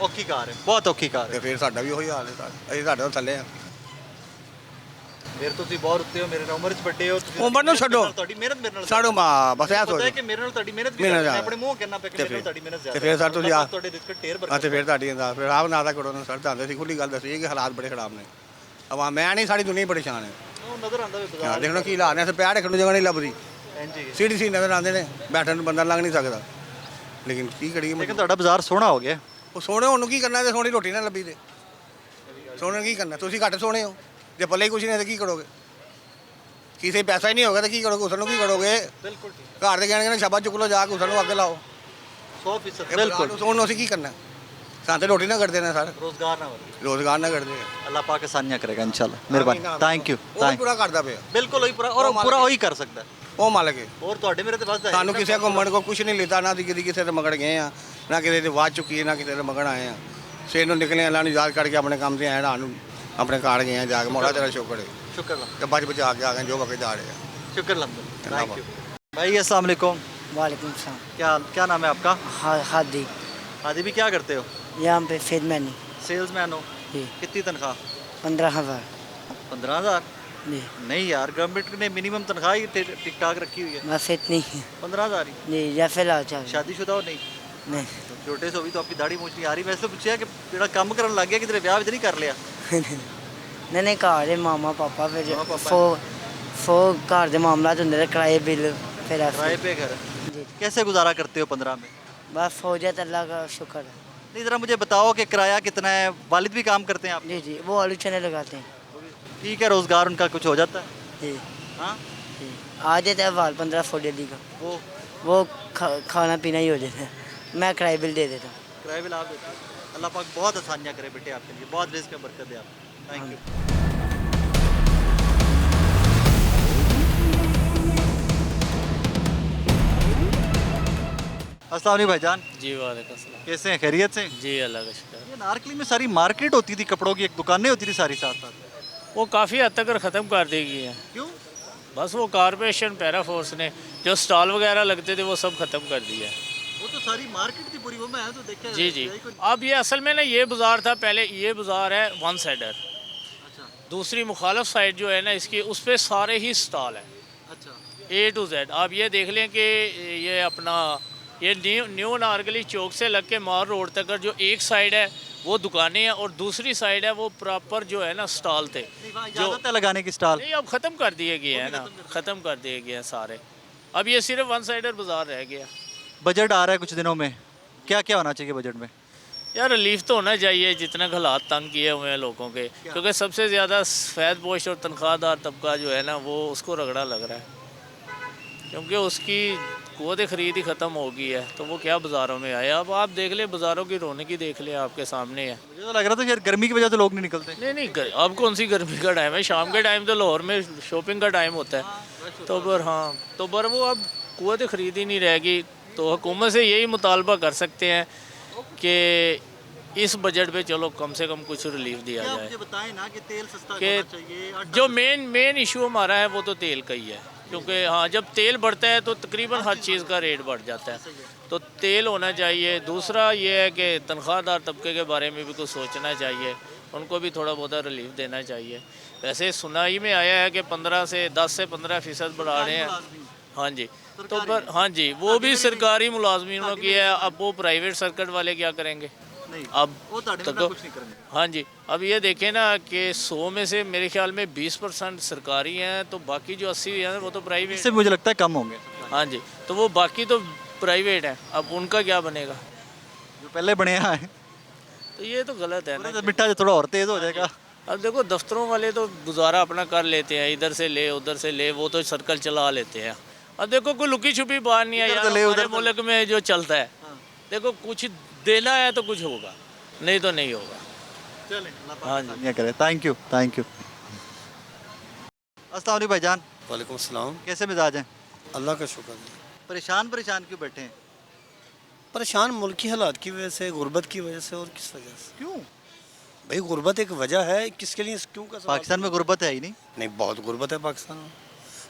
ਔਖੀ ਕਾਰ ਹੈ, ਬਹੁਤ ਔਖੀ ਕਾਰ ਹੈ। ਤੇ ਫਿਰ ਸਾਡਾ ਵੀ ਉਹੀ ਹਾਲ ਹੈ, ਅਸੀਂ ਤੁਹਾਡੇ ਤੋਂ ਥੱਲੇ ਆ। ਫਿਰ ਤੁਸੀਂ ਬਹੁਤ ਉੱਤੇ ਹੋ, ਮੇਰੇ ਨਾਲ ਉਮਰ 'ਚ ਵੱਡੇ ਹੋ ਤੁਸੀਂ। ਉਮਰ ਨੂੰ ਛੱਡੋ, ਤੁਹਾਡੀ ਮਿਹਨਤ ਮੇਰੇ ਨਾਲ ਸਾਡੋ ਮਾਂ ਬਸ ਇਹ ਪਤਾ ਹੈ ਸੋਚੋ। ਕਿ ਮੇਰੇ ਨਾਲ ਤੁਹਾਡੀ ਮਿਹਨਤ ਵੀ ਮਿਹਨਤ ਜ਼ਿਆਦਾ ਹੈ। ਜ਼ਿਆਦਾ। ਆਪਣੇ ਮੂੰਹ ਕਹਿਣਾ ਪਿਆ ਕਿ ਤੇ ਮੇਰੇ ਨਾਲ ਫਿਰ- ਤੁਹਾਡੀ ਮਿਹਨਤ ਜ਼ਿਆਦਾ ਤੇ ਫਿਰ ਸਰ ਤੁਸੀਂ ਆ ਤੁਹਾਡੇ ਰਿਸਕ ਢੇਰ ਹਾਂ, ਤੇ ਬਰਕਤ। ਫਿਰ ਤੁਹਾਡੀ ਅੰਦਾਜ਼ ਫਿਰ ਆਪ ਨਾ ਤਾਂ ਕਰੋ ਨਾ ਸਰ, ਤੁਹਾਨੂੰ ਅਸੀਂ ਖੁੱਲੀ ਗੱਲ ਦੱਸੀ ਕਿ ਹਾਲਾਤ ਬੜੇ ਖਰਾਬ ਨੇ। ਆਵਾਮ ਮੈਂ ਨਹੀਂ, ਸਾਰੀ ਦੁਨੀਆ ਪਰੇਸ਼ਾਨ ਹੈ। ਉਹ ਨਜ਼ਰ ਆਉਂਦਾ ਵੀ ਹਾਂ, ਬਾਜ਼ਾਰ ਦੇਖੋ ਨਾ ਕੀ ਹਾਲਾਤ ਨੇ, ਪੈਰ ਰੱਖਣ ਨੂੰ ਜਗ੍ਹਾ ਨਹੀਂ ਲੱਭਦੀ, ਇੰਜੀ ਹੈ। ਸੀਡੀ ਨਜ਼ਰ ਆਉਂਦੇ ਨੇ, ਬੈਠਣ ਨੂੰ ਬੰਦਾ ਲੰਘ ਨਹੀਂ ਸਕਦਾ, ਲੇਕਿਨ ਕੀ ਕਰੀਏ। ਲੇਕਿਨ ਤੁਹਾਡਾ ਬਾਜ਼ਾਰ ਸੋਹਣਾ ਹੋ ਗਿਆ। ਉਹ ਸੋਹਣੇ ਉਹਨੂੰ ਕੀ ਕਰਨਾ, ਤੇ ਸੋਹਣੀ ਰੋਟੀ ਨਾ ਲੱਭੀ ਤੇ ਸੋਹਣੇ ਨੂੰ ਕੀ ਕਰਨਾ? ਤੁਸੀਂ ਘੱਟ ਸੋਹਣੇ ਹੋ, ਜੇ ਪੱਲੇ ਹੀ ਕੁਛ ਨਹੀਂ ਤਾਂ ਕੀ ਕਰੋਗੇ? ਕਿਸੇ ਪੈਸਾ ਹੀ ਨਹੀਂ ਹੋਗਾ ਤਾਂ ਕੀ ਕਰੋਗੇ? ਉਸ ਨੂੰ ਕੀ ਕਰੋਗੇ? ਬਿਲਕੁਲ ਠੀਕ, ਘਰ ਦੇ ਕਹਿਣਗੇ ਨਾ ਸ਼ਾਬਾਸ਼ ਚੁੱਕ ਲਓ, ਜਾ ਕੇ ਉਸ ਨੂੰ ਅੱਗ ਲਾਓ। 100% ਇਹ ਬਿਲਕੁਲ। ਬਿਲਕੁਲ ਉਹਨੂੰ ਅਸੀਂ ਕੀ ਕਰਨਾ? ਸਾਨੂੰ ਤੇ ਰੋਟੀ ਨਾ ਕਰਦੇ ਨੇ ਸਰ, रोजगार ना हो रही ਰੋਜ਼ਗਾਰ ਨਾ ਕਰਦੇ अल्लाह पाक आसानियाँ करेगा इंशाल्लाह मेहरबानी थैंक यू ਉਹ ਪੂਰਾ ਕਰਦਾ ਪਿਆ, बिल्कुल वही पूरा और पूरा वही कर सकता है ਉਹ ਮਾਲਕ ਹੈ। और ਤੁਹਾਡੇ ਮੇਰੇ ਤੇ ਬਸ ਸਾਨੂੰ ਕਿਸੇ ਕੋ ਮਣ ਕੋ ਕੁਝ ਨਹੀਂ ਲਿੱਤਾ, ਨਾ ਦੀ ਕਿਸੇ ਤੇ ਮਗੜ ਗਏ ਆ, ਨਾ ਕਿਸੇ ਦੇ ਵਾਚ ਚੁੱਕੀ ਹੈ, ਨਾ ਕਿਸੇ ਦੇ ਮਗੜ ਆਏ ਆ। ਸਵੇਰ ਨੂੰ ਨਿਕਲੇ ਅੱਲਾ ਨੂੰ ਯਾਦ ਕਰਕੇ ਆਪਣੇ ਕੰਮ ਤੇ ਆਏ, ਰਾਤ ਨੂੰ ਆਪਣੇ ਘਰ ਗਏ ਆ ਜਾ ਕੇ, ਮੋੜਾ ਤੇਰਾ ਸ਼ੁਕਰ ਹੈ शुक्र ਤੇ ਬਚ ਬਚਾ ਕੇ ਆ ਗਏ ਜੋ ਵਕਤ ਜਾ ਰਹੇ ਆ। शुक्र थैंक यू भाई अस्सलाम वालेकुम वालेकुम सलाम। क्या नाम है आपका हादी आदि भी क्या करते हो यहाँ पे फीडमैनी सेल्समैन हो जी। कितनी तनख्वाह 15,000 15,000 जी। नहीं यार गवर्नमेंट ने मिनिमम तनख्वाह ही टिक टाक रखी हुई है बस इतनी ही 15,000 ही जी। या फिलहाल चल शादीशुदा हो नहीं नहीं छोटे से हो भी तो आपकी दाढ़ी मूछ नहीं आ रही वैसे तो पूछा कि जेड़ा काम करने लग गया कि तेरे ब्याह नहीं कर लिया नहीं नहीं घर दे मामा पापा फिर मामा पापा फो घर दे मामला होंगे ते किराए बिल फिर ऐसे। किराए पे घर जी। कैसे गुजारा करते हो 15 में बस फौज है तो अल्लाह का शुक्र है। नहीं ज़रा मुझे बताओ कि किराया कितना है वालिद भी काम करते हैं आप जी जी वो आलू चने लगाते हैं ठीक है रोज़गार उनका कुछ हो जाता है जी हाँ जी। आ जाता है वाल 15 फौज दी का वो खाना पीना ही हो जाता है, मैं किराए बिल दे देता हूँ। किराए बिल आप देते हो अल्लाह पाक बहुत आसानियाँ करे बेटे आपके लिए बहुत रिस्क में बरकत दे आप थैंक यू अस्सलाम वालेकुम भाईजान जी वालेकुम सलाम। कैसे हैं खैरियत से जी अल्लाह का शुक्र। ये नारकली में सारी मार्केट होती थी कपड़ों की एक दुकानें होती थी सारी साथ साथ वो काफ़ी हद तक ख़त्म कर दी गई है, क्यों बस वो कारपोरेशन पैरा फोर्स ने जो स्टॉल वगैरह लगते थे वो सब ख़त्म कर दिया है। वो तो सारी मार्केट थी पूरी वो मैं तो देखा जी जी। अब ये असल में ना ये बाज़ार था पहले, ये बाज़ार है वन साइडर, अच्छा दूसरी मुखालफ साइड जो है ना इसकी उस पर सारे ही स्टॉल है अच्छा A to Z। आप ये देख लें कि ये अपना ये न्यू नारगली चौक से लग के मार रोड तक का जो एक साइड है वो दुकानें हैं और दूसरी साइड है वो प्रॉपर जो है ना स्टॉल थे जो है लगाने की स्टॉल नहीं अब ख़त्म कर दिए गए हैं ना, ख़त्म कर दिए गए हैं सारे। अब ये सिर्फ वन साइडर बाज़ार रह गया। बजट आ रहा है कुछ दिनों में क्या क्या होना चाहिए बजट में यार रिलीफ तो होना चाहिए, जितने हालात तंग किए हुए हैं लोगों के, क्योंकि सबसे ज़्यादा सफ़ेद पोश और तनख्वाहदार तबका जो है ना वो उसको रगड़ा लग रहा है, क्योंकि उसकी क़ुव्वत ख़रीद ही ख़त्म हो गई है तो वो क्या बाज़ारों में आया। अब आप देख ले बाज़ारों की रौनक ही देख ले आपके सामने है। मुझे तो लग रहा था यार गर्मी की वजह से लोग नहीं निकलते नहीं अब कौन सी गर्मी का टाइम है, शाम के टाइम तो लाहौर में शॉपिंग का टाइम होता है तो पर हाँ तो पर वो अब क़ुव्वत ख़रीद ही नहीं रहेगी। तो हुकूमत से यही मुतालबा कर सकते हैं कि इस बजट पे चलो कम से कम कुछ रिलीफ दिया जाए। मुझे बताएं ना कि तेल सस्ता कि होना चाहिए जो मेन इशू हमारा है वो तो तेल का ही है, क्योंकि हाँ जब तेल बढ़ता है तो तकरीबन हर चीज़ का रेट बढ़ जाता है, तो तेल होना चाहिए। दूसरा ये है कि तनख्वाहदार तबके के बारे में भी कुछ सोचना चाहिए, उनको भी थोड़ा बहुत रिलीफ देना चाहिए। वैसे सुनाई में आया है कि 10 से 15% बढ़ा रहे हैं। हाँ जी तो पर हाँ जी वो भी सरकारी मुलाजमीनों की है, अब वो प्राइवेट सर्किट वाले क्या करेंगे नहीं अब वो तो कुछ नहीं करेंगे। हाँ जी अब ये देखें ना कि 100 में से मेरे ख्याल में 20% सरकारी हैं, तो बाकी जो 80 हैं वो तो प्राइवेट। इससे मुझे लगता है कम होंगे हाँ जी तो वो बाकी तो प्राइवेट है, अब उनका क्या बनेगा जो पहले बने हैं तो ये तो गलत है ना। मिठा जो थोड़ा और तेज़ हो जाएगा। अब देखो दफ्तरों वाले तो गुजारा अपना कर लेते हैं, इधर से ले उधर से ले, वो तो सर्कल चला लेते हैं। अब देखो कोई लुकी छुपी बात नहीं है इधर यार, से ले, उधर हमारे से मुल्क में जो चलता है देखो कुछ देना है तो कुछ होगा, नहीं तो नहीं होगा। हाँ जी ये करें थैंक यू अस्सलाम वालेकुम भाईजान वालेकुम सलाम। कैसे मिजाज हैं अल्लाह का शुक्र है। परेशान क्यों बैठे हैं परेशान मुल्क की हालात की वजह से, गुर्बत की वजह से, और किस वजह से? क्यों भाई गुर्बत एक वजह है, किसके लिए क्यों का सवाल? पाकिस्तान में गुर्बत है ही नहीं नहीं बहुत गुर्बत है पाकिस्तान में।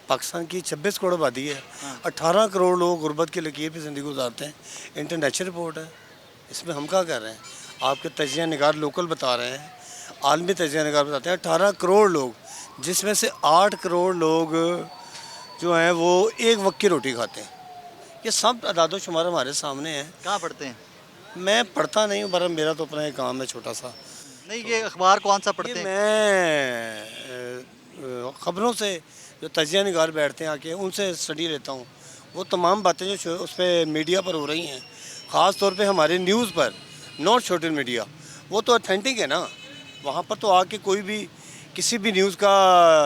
पाकिस्तान की 26 करोड़ आबादी है, 18 करोड़ लोग गुर्बत की लकीर पर ज़िंदगी गुजारते हैं। इंटरनेशनल रिपोर्ट है, इसमें हम क्या कर रहे हैं? आपके तजिया निगार लोकल बता रहे हैं, आलमी तजिया निगार बताते हैं 18 करोड़ लोग, जिसमें से 8 करोड़ लोग जो हैं वो एक वक्त की रोटी खाते हैं। ये सब अदाद शुमार हमारे सामने हैं। कहाँ पढ़ते हैं मैं पढ़ता नहीं हूँ, बरम मेरा तो अपना एक काम है छोटा सा। नहीं ये अखबार कौन सा पढ़ते हैं मैं ख़बरों से जो तजिया निगार बैठते हैं आके उनसे स्टडी लेता हूँ। वो तमाम बातें जो उस पर मीडिया पर हो रही हैं, ख़ास तौर पे हमारे न्यूज़ पर, नॉट सोशल मीडिया, वो तो ऑथेंटिक है ना। वहाँ पर तो आके कोई भी किसी भी न्यूज़ का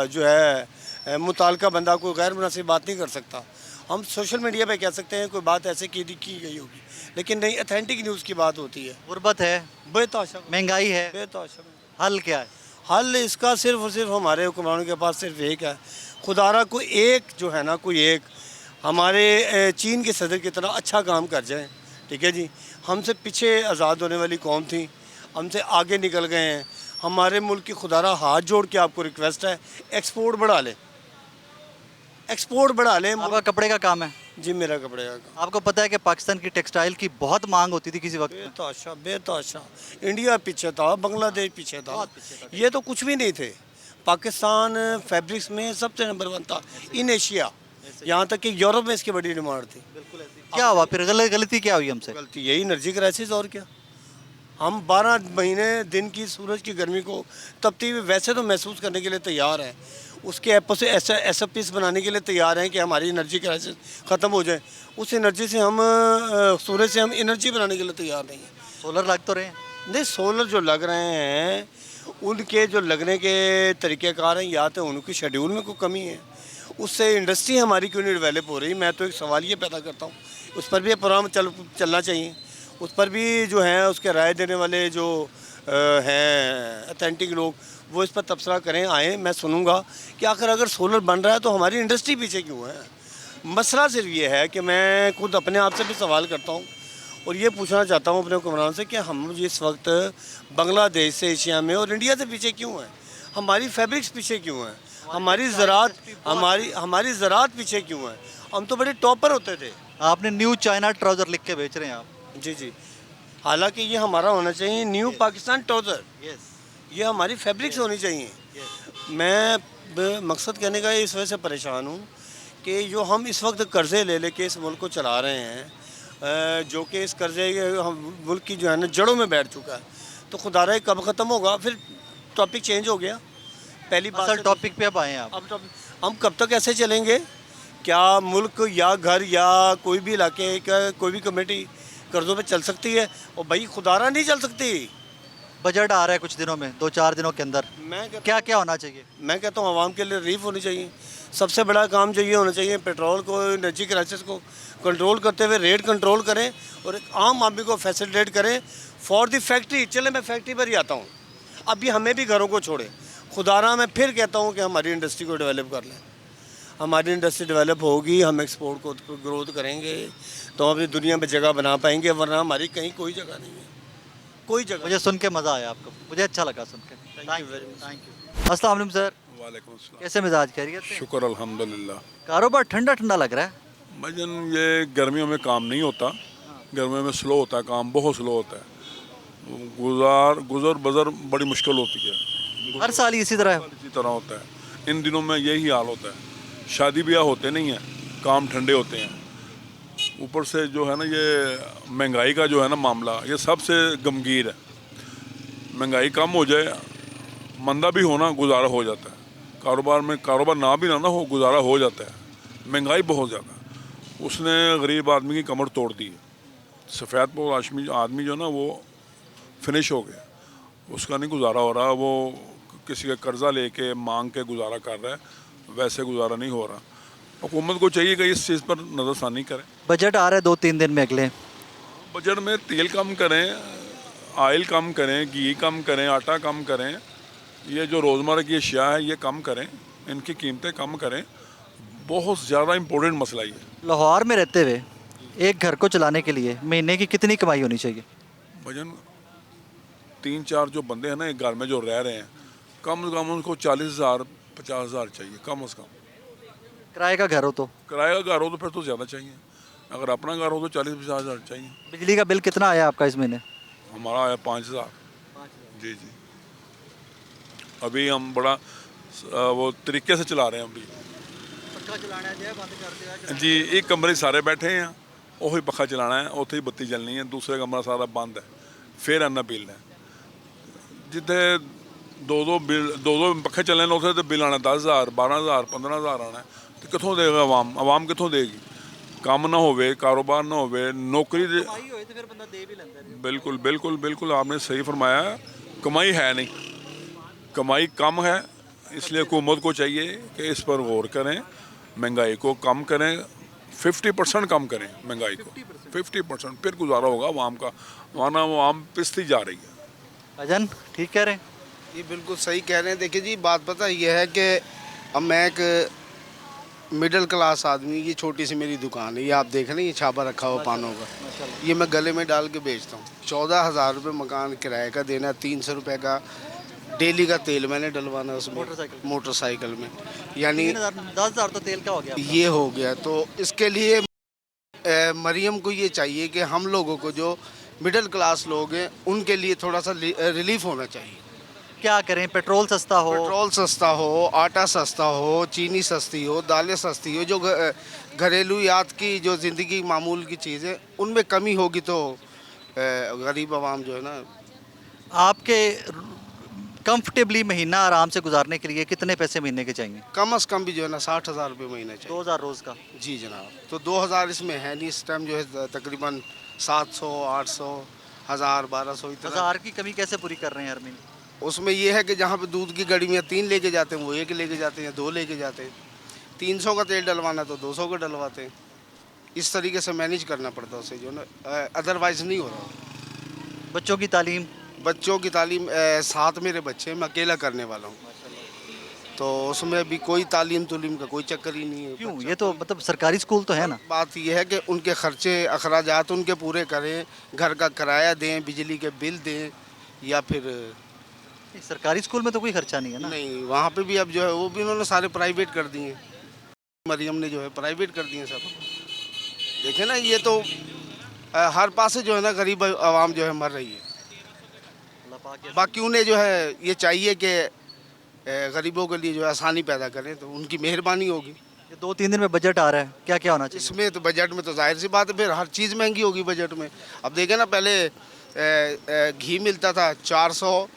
जो है मुताल्लिका बंदा कोई गैर मुनासिब बात नहीं कर सकता। हम सोशल मीडिया पे कह सकते हैं कोई बात ऐसे की गई होगी, लेकिन नहीं, अथेंटिक न्यूज़ की बात होती है। गुर्बत है, बेताशा महंगाई है, बेताशा हल क्या है? हल इसका सिर्फ और सिर्फ हमारे हुक्मरानों के पास सिर्फ एक है, खुदारा कोई एक जो है ना, कोई एक हमारे चीन के सदर की तरह अच्छा काम कर जाए। ठीक है जी, हमसे पीछे आज़ाद होने वाली कौम थी, हमसे आगे निकल गए हैं। हमारे मुल्क की खुदारा हाथ जोड़ के आपको रिक्वेस्ट है, एक्सपोर्ट बढ़ा लें, एक्सपोर्ट बढ़ा लें। आपका कपड़े का काम है, जी मेरा कपड़े का काम। आपको पता है कि पाकिस्तान की टेक्सटाइल की बहुत मांग होती थी किसी वक्त में। बेताशा बेताशा, इंडिया पीछे था, बांग्लादेश पीछे था, ये तो कुछ भी नहीं थे। पाकिस्तान फैब्रिक्स में सबसे नंबर 1 था इन एशिया, यहाँ तक कि यूरोप में इसकी बड़ी डिमांड थी। क्या हुआ फिर, गलती क्या हुई हमसे? गलती यही एनर्जी क्राइसिस, और क्या। हम 12 महीने दिन की सूरज की गर्मी को तपती हुई वैसे तो महसूस करने के लिए तैयार हैं, उसके ऐपों से एस बनाने के लिए तैयार हैं कि हमारी एनर्जी क्राइसिस ख़त्म हो जाए। उस एनर्जी से हम सूरज से हम एनर्जी बनाने के लिए तैयार नहीं हैं। सोलर लग तो रहे हैं? नहीं, सोलर जो लग रहे हैं उनके जो लगने के तरीक़ेकार हैं, या तो उनकी शेड्यूल में कोई कमी है, उससे इंडस्ट्री हमारी क्यों नहीं डेवलप हो रही। मैं तो एक सवाल ये पैदा करता हूँ, उस पर भी प्रोग्राम चलना चाहिए। उस पर भी जो हैं उसके राय देने वाले जो हैं अथेंटिक लोग, वो इस पर तबसरा करें, आएँ, मैं सुनूंगा कि आखिर अगर सोलर बन रहा है तो हमारी इंडस्ट्री पीछे क्यों है। मसला सिर्फ ये है कि मैं खुद अपने आप से भी सवाल करता हूँ और ये पूछना चाहता हूँ अपने हुक्मरान से कि हम इस वक्त बांग्लादेश से एशिया में और इंडिया से पीछे क्यों हैं, हमारी फैब्रिक्स पीछे क्यों हैं, हमारी हमारी ज़राअत पीछे क्यों है। हम तो बड़े टॉपर होते थे। आपने न्यू चाइना ट्राउज़र लिख के बेच रहे हैं आप। जी जी, हालांकि ये हमारा होना चाहिए न्यू पाकिस्तान ट्राउज़र, ये हमारी फैब्रिक्स होनी चाहिए। मैं मकसद कहने का इस वजह से परेशान हूँ कि जो हम इस वक्त कर्ज़े ले लेके इस मुल्क को चला रहे हैं, जो कि इस कर्ज़े हम मुल्क की जो है ना जड़ों में बैठ चुका है, तो खुदारा कब ख़त्म होगा। फिर टॉपिक चेंज हो गया, पहली बात असल टॉपिक पे अब आए हैं आप। अब हम कब तक ऐसे चलेंगे? क्या मुल्क या घर या कोई भी इलाके का कोई भी कमेटी कर्ज़ों पे चल सकती है? और भाई खुदारा नहीं चल सकती। बजट आ रहा है कुछ दिनों में, 2-4 दिनों के अंदर, क्या क्या होना चाहिए? मैं कहता हूँ आवाम के लिए रिलीफ होनी चाहिए। सबसे बड़ा काम जो ये होना चाहिए, पेट्रोल को, एनर्जी क्राइसिस को कंट्रोल करते हुए रेट कंट्रोल करें और एक आम आदमी को फैसिलिटेट करें फॉर दी फैक्ट्री। चले मैं फैक्ट्री पर ही आता हूँ, अभी हमें भी घरों को छोड़े। खुदारा मैं फिर कहता हूँ कि हमारी इंडस्ट्री को डेवलप कर लें। हमारी इंडस्ट्री डेवलप होगी, हम एक्सपोर्ट को ग्रोथ करेंगे तो हम अपनी दुनिया में जगह बना पाएंगे, वरना हमारी कहीं कोई जगह नहीं है, कोई जगह। मुझे सुन के मज़ा आया, आपको मुझे अच्छा लगा सुन के। Thank you very much. अस्सलाम वालेकुम सर। वालेकुम अस्सलाम। कैसे मिजाज, खैरियत से? शुक्र अल्हम्दुलिल्लाह। कारोबार ठंडा ठंडा लग रहा है। भजन ये गर्मियों में काम नहीं होता, गर्मियों में स्लो होता है काम, बहुत स्लो होता है। गुजर बजर बड़ी मुश्किल होती है। हर साल ही इसी तरह इसी तरह होता है। इन दिनों में यही हाल होता है, शादी ब्याह होते नहीं हैं, काम ठंडे होते हैं। ऊपर से जो है ना ये महंगाई का जो है ना मामला, ये सबसे गमगीर है। महंगाई कम हो जाए, मंदा भी होना, गुजारा हो जाता है। कारोबार में कारोबार ना भी ना हो, गुजारा हो जाता है। महंगाई बहुत ज़्यादा, उसने गरीब आदमी की कमर तोड़ दी है। सफ़ेद पोश आदमी जो ना वो फिनिश हो गया, उसका नहीं गुजारा हो रहा, वो किसी का कर्जा लेके मांग के गुजारा कर रहा है, वैसे गुजारा नहीं हो रहा। हुकूमत को चाहिए कि इस चीज़ पर नज़रसानी करें। बजट आ रहा है 2-3 दिन में अगले, बजट में तेल कम करें, आयल कम करें, घी कम करें, आटा कम करें, ये जो रोज़मर्रा की अशिया है ये कम करें, इनकी कीमतें कम करें। बहुत ज़्यादा इम्पोर्टेंट मसला ये। लाहौर में रहते हुए एक घर को चलाने के लिए महीने की कितनी कमाई होनी चाहिए? भजन 3-4 जो बंदे हैं ना एक घर में जो रह रहे हैं, कम से कम उनको 40,000 50,000 चाहिए कम से कम। किराए का घर हो तो? किराए का घर हो तो फिर तो ज़्यादा चाहिए, अगर अपना घर हो तो 40-50,000 चाहिए। बिजली का बिल कितना आया आपका इस महीने? हमारा आया 5,000। जी जी, अभी हम बड़ा वो तरीके से चला रहे हैं अभी। जी, एक कमरे सारे बैठे हैं, ਉਹੀ पखा चलाना है, ਉੱਥੇ ही बत्ती चलनी है, दूसरे कमरा सारा बंद है, फिर आना बिल है। जिथे दो पखे चलने उत्थे तो बिल आना 10,000 12,000 15,000 आना है, तो कितों देगा आवाम कितों देगी? काम ना होवे, कारोबार ना होवे, नौकरी दे। बिल्कुल बिल्कुल बिल्कुल आपने सही फरमाया, कमाई है नहीं, कमाई कम है, इसलिए हुकूमत को चाहिए कि इस पर गौर करें, महंगाई को कम करें, 50% कम करें महंगाई को, 50%, फिर गुजारा होगा आवाम का, वरना वो आम पिसती जा रही है। अजन ठीक कह रहे हैं। ये बिल्कुल सही कह रहे हैं। देखिए जी, बात पता ये है कि अब मैं एक मिडिल क्लास आदमी, ये छोटी सी मेरी दुकान है, ये आप देख रहे हैं, ये छापा रखा हुआ पानों का, ये मैं गले में डाल के बेचता हूँ। 14,000 रुपये मकान किराए का देना, 300 रुपये का डेली का तेल मैंने डलवाना उसमें मोटरसाइकिल में, यानी 10,000 तो तेल का हो गया। ये हो गया। तो इसके लिए मरियम को ये चाहिए कि हम लोगों को जो मिडिल क्लास लोग हैं उनके लिए थोड़ा सा रिलीफ होना चाहिए। क्या करें, पेट्रोल सस्ता हो, पेट्रोल सस्ता हो, आटा सस्ता हो, चीनी सस्ती हो, दालें सस्ती हो, जो घरेलूयात की जो ज़िंदगी मामूल की चीज़ें उनमें कमी होगी तो गरीब आवाम जो है ना। आपके कंफर्टेबली महीना आराम से गुजारने के लिए कितने पैसे महीने के चाहिए? कम से कम भी जो है ना 60,000 रुपये महीना चाहिए। 2,000 रोज़ का? जी जनाब। तो 2,000 इसमें है नहीं, इस टाइम जो है तकरीबन 700, 800, 1,000, 1,200 इतना। 1,000 की कमी कैसे पूरी कर रहे हैं हर महीने? उसमें ये है कि जहाँ पे दूध की गड़ी में 3 लेके जाते हैं वो 1 लेके जाते हैं, 2 लेके जाते हैं। 300 का तेल डलवाना तो 200 का डलवाते हैं। इस तरीके से मैनेज करना पड़ता है उसे, जो ना अदरवाइज़ नहीं हो रहा। बच्चों की तालीम? बच्चों की तालीम 7 मेरे बच्चे हैं, मैं अकेला करने वाला हूँ, तो उसमें भी कोई तालीम तुलीम का कोई चक्कर ही नहीं है। क्यों? ये तो मतलब सरकारी स्कूल तो है ना। बात ये है कि उनके खर्चे अखराजात उनके पूरे करें, घर का किराया दें, बिजली के बिल दें, या फिर सरकारी स्कूल में तो कोई खर्चा नहीं है ना। नहीं, वहाँ पे भी अब जो है वो भी उन्होंने सारे प्राइवेट कर दिए। मरियम ने जो है प्राइवेट कर दिए सब। देखे ना, ये तो हर पासे जो है ना गरीब आवाम जो है मर रही है। बाकी उन्हें जो है ये चाहिए कि गरीबों के लिए जो है आसानी पैदा करें, तो उनकी मेहरबानी होगी। ये 2-3 दिन में बजट आ रहा है, क्या क्या होना चाहिए इसमें? तो बजट में तो जाहिर सी बात है, फिर हर चीज़ महंगी होगी बजट में। अब देखें ना, पहले घी मिलता था 400,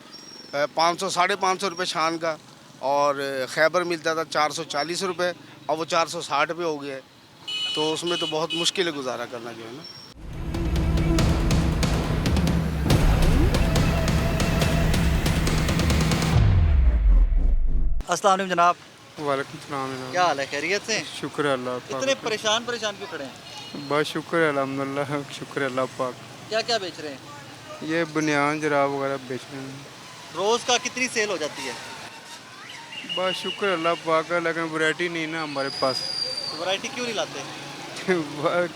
500, 550 रुपये छान का, और खैबर मिलता था 440 रुपये, और वो 460 रुपये हो गया है। तो उसमें तो बहुत मुश्किल है गुजारा करना जो है ना। अस्सलाम वालेकुम जनाब। वालेकुम सलाम। क्या हाल है, खैरियत से? शुक्र है अल्लाह पाक। इतने परेशान क्यों खड़े हैं? बस शुक्र है अल्हम्दुलिल्लाह, शुक्र है अल्लाह पाक। क्या क्या बेच रहे हैं? ये बनियान जराब वगैरह बेच रहे हैं। रोज़ का कितनी सेल हो जाती है? बस शुक्र है अल्लाह पाक का, लेकिन वैरायटी नहीं ना हमारे पास। तो वैरायटी क्यों नहीं लाते?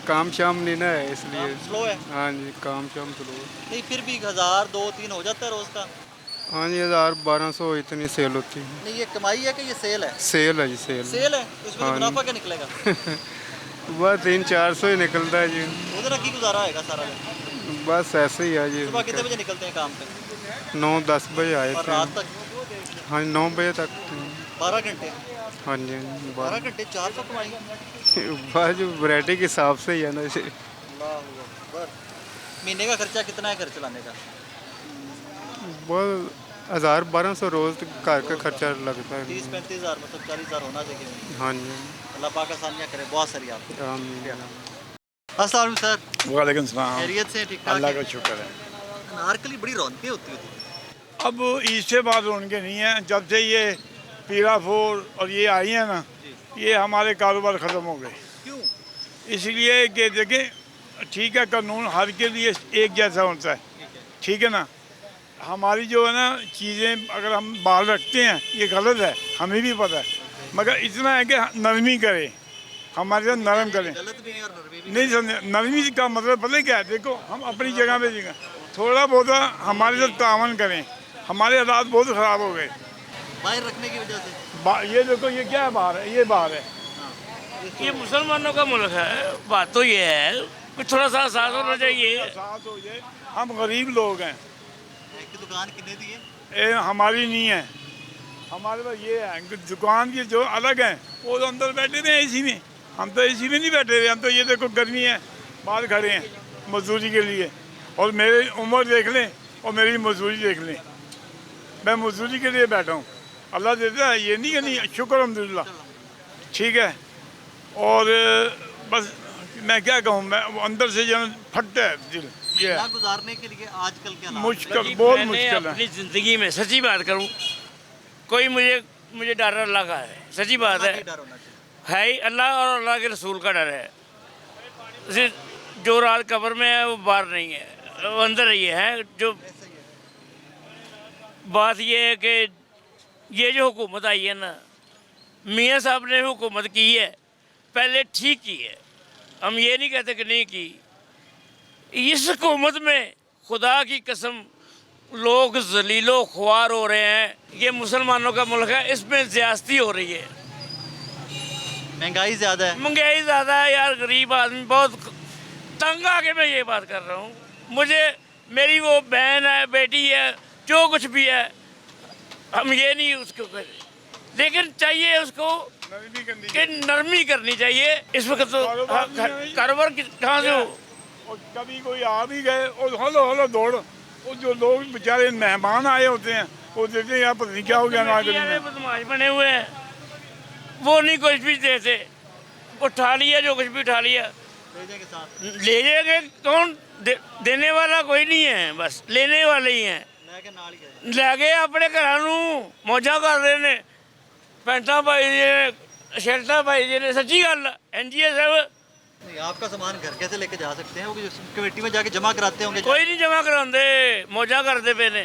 काम शाम नहीं ना है इसलिए। स्लो है? हाँ जी, काम शाम स्लो है। नहीं, फिर भी 1,000, 2-3 हो जाता है रोज़ का। हाँ जी, 1,000-1,200 इतनी सेल होती है। नहीं, ये कमाई है कि ये सेल है? सेल है जी, सेल। सेल है, तो इसमें हाँ मुनाफा क्या निकलेगा? बस 300-400 ही निकलता है जी। उधर की गुजारा होगा सारा दिन? बस ऐसे ही है जी। सुबह कितने बजे निकलते हैं काम पे? 9-10 बजे आए और थे। रात तक? हाँ, 9 बजे तक। 12 घंटे? हाँ जी, 12 घंटे 400 कमाई? बस जो वैरायटी के हिसाब से ही है ना। अल्लाह अकबर। महीने का खर्चा कितना है घर चलाने का? बहुत 1,000-1,200 रोज़ घर का खर्चा लगता है। 30-35 हज़ार, मतलब 40 हज़ार होना चाहिए। हाँ जी। अल्लाह पाक आसानियाँ करे, बहुत सारी आपको। आमीन। अस्सलाम वालेकुम सर। वालेकुम सलाम। खैरियत से? ठीक ठाक? अल्लाह का शुक्र है। अनारकली बड़ी रौनकें होती होती। अब ईद से बाद रौनकें नहीं हैं, जब से ये पीराफोर और ये आई हैं ना, ये हमारे कारोबार ख़त्म हो गए। क्यों? इसलिए कि देखें, ठीक है, कानून हर के लिए एक जैसा होता है, ठीक है ना। हमारी जो है ना चीज़ें अगर हम बाहर रखते हैं, ये गलत है, हमें भी पता है, मगर इतना है कि नरमी करें, हमारे साथ नरम करें। नहीं समझे? नरमी का मतलब पता है क्या है? देखो, हम अपनी जगह पे जगह थोड़ा बहुत हमारे साथ तावन करें। हमारे हालात बहुत ख़राब हो गए बाहर रखने की वजह से। ये देखो, ये क्या है बाहर है, ये बाहर है। ये मुसलमानों का मुल्क है, बात तो ये है कि थोड़ा सा साथ होना चाहिए। साथ हो जाए, हम गरीब लोग हैं। की दुकान कितने दी है? हमारी नहीं है, हमारे पास ये है कि दुकान की जो अलग है, वो तो अंदर बैठे हुए हैं एसी में, हम तो एसी में नहीं बैठे हुए। हम तो ये देखो गर्मी है, बाहर खड़े हैं मजदूरी के लिए, और मेरी उम्र देख लें और मेरी मजदूरी देख लें, मैं मजदूरी के लिए बैठा हूँ। अल्लाह देता है, ये नहीं कि नहीं, शुक्र अल्हम्दुलिल्लाह, ठीक है। और बस मैं क्या कहूँ, मैं अंदर से जो फटता है दिल। ये गुजारने के लिए आजकल क्या मुश्किल, बहुत मुश्किल है। अपनी ज़िंदगी में सच्ची बात करूँ, कोई मुझे डर अल्लाह का है, सच्ची बात है ही। अल्लाह और अल्लाह के रसूल का डर है। जो रात कब्र में है वो बाहर नहीं है, वो अंदर ही है। जो बात ये है कि ये जो हुकूमत आई है ना, मियाँ साहब ने हुकूमत की है, पहले ठीक की है, हम ये नहीं कहते कि नहीं की। इस हुकूमत में खुदा की कसम लोग जलीलो ख्वार हो रहे हैं। ये मुसलमानों का मुल्क है, इसमें ज़्यादती हो रही है, महंगाई ज़्यादा है। महंगाई ज़्यादा है यार, गरीब आदमी बहुत तंग आके मैं ये बात कर रहा हूँ। मुझे मेरी वो बहन है, बेटी है, जो कुछ भी है, हम ये नहीं उसको करें, लेकिन चाहिए उसको कि नरमी करनी चाहिए। इस वक्त तो कारोबार कहाँ से हो, और कभी कोई आ भी गए और हलो हलो दौड़, और जो लोग बेचारे मेहमान आए होते हैं वो देते हैं यार पता नहीं क्या हो गया नागरिक में। बदमाश बने हुए हैं, वो नहीं कुछ भी देते, उठा लिया जो कुछ भी उठा लिया ले जाएंगे। कौन देने वाला कोई नहीं है, बस लेने वाले ही हैं। लैके अपने घर मौजा कर रहे ने, पैंटा पाई जी, शर्टा पाई जी ने। सच्ची गल है जी सब। नहीं, आपका सामान घर कैसे लेके जा सकते हैं? वो कमेटी में जाके जमा कराते होंगे। कोई नहीं जमा कराते, मौजा करते पे ने।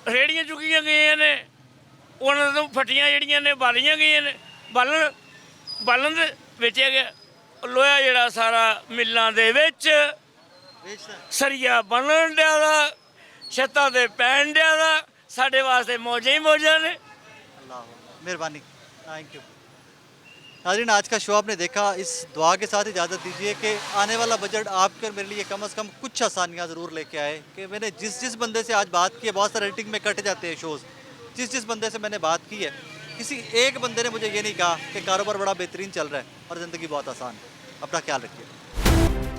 रेहड़ियाँ चुकियां गई ने, उन्होंने तो फटियां जड़ियां ने बालियां गई ने, बालन बेचा गया। लोहा जड़ा सारा मिलों के विच सरिया बनन दिया दा, छत्तां ते पैन दिया दा, साडे वास्ते मौजा ही मौजा ने। मेहरबानी, थैंक यू। नाज़रीन, आज का शो आपने देखा। इस दुआ के साथ इजाज़त दीजिए कि आने वाला बजट आपके और मेरे लिए कम से कम कुछ आसानियाँ ज़रूर लेके आए। कि मैंने जिस बंदे से आज बात की है, बहुत सारे रेटिंग में कट जाते हैं शोज़, जिस बंदे से मैंने बात की है, किसी एक बंदे ने मुझे ये नहीं कहा कि कारोबार बड़ा बेहतरीन चल रहा है और ज़िंदगी बहुत आसान है। अपना ख्याल रखिए।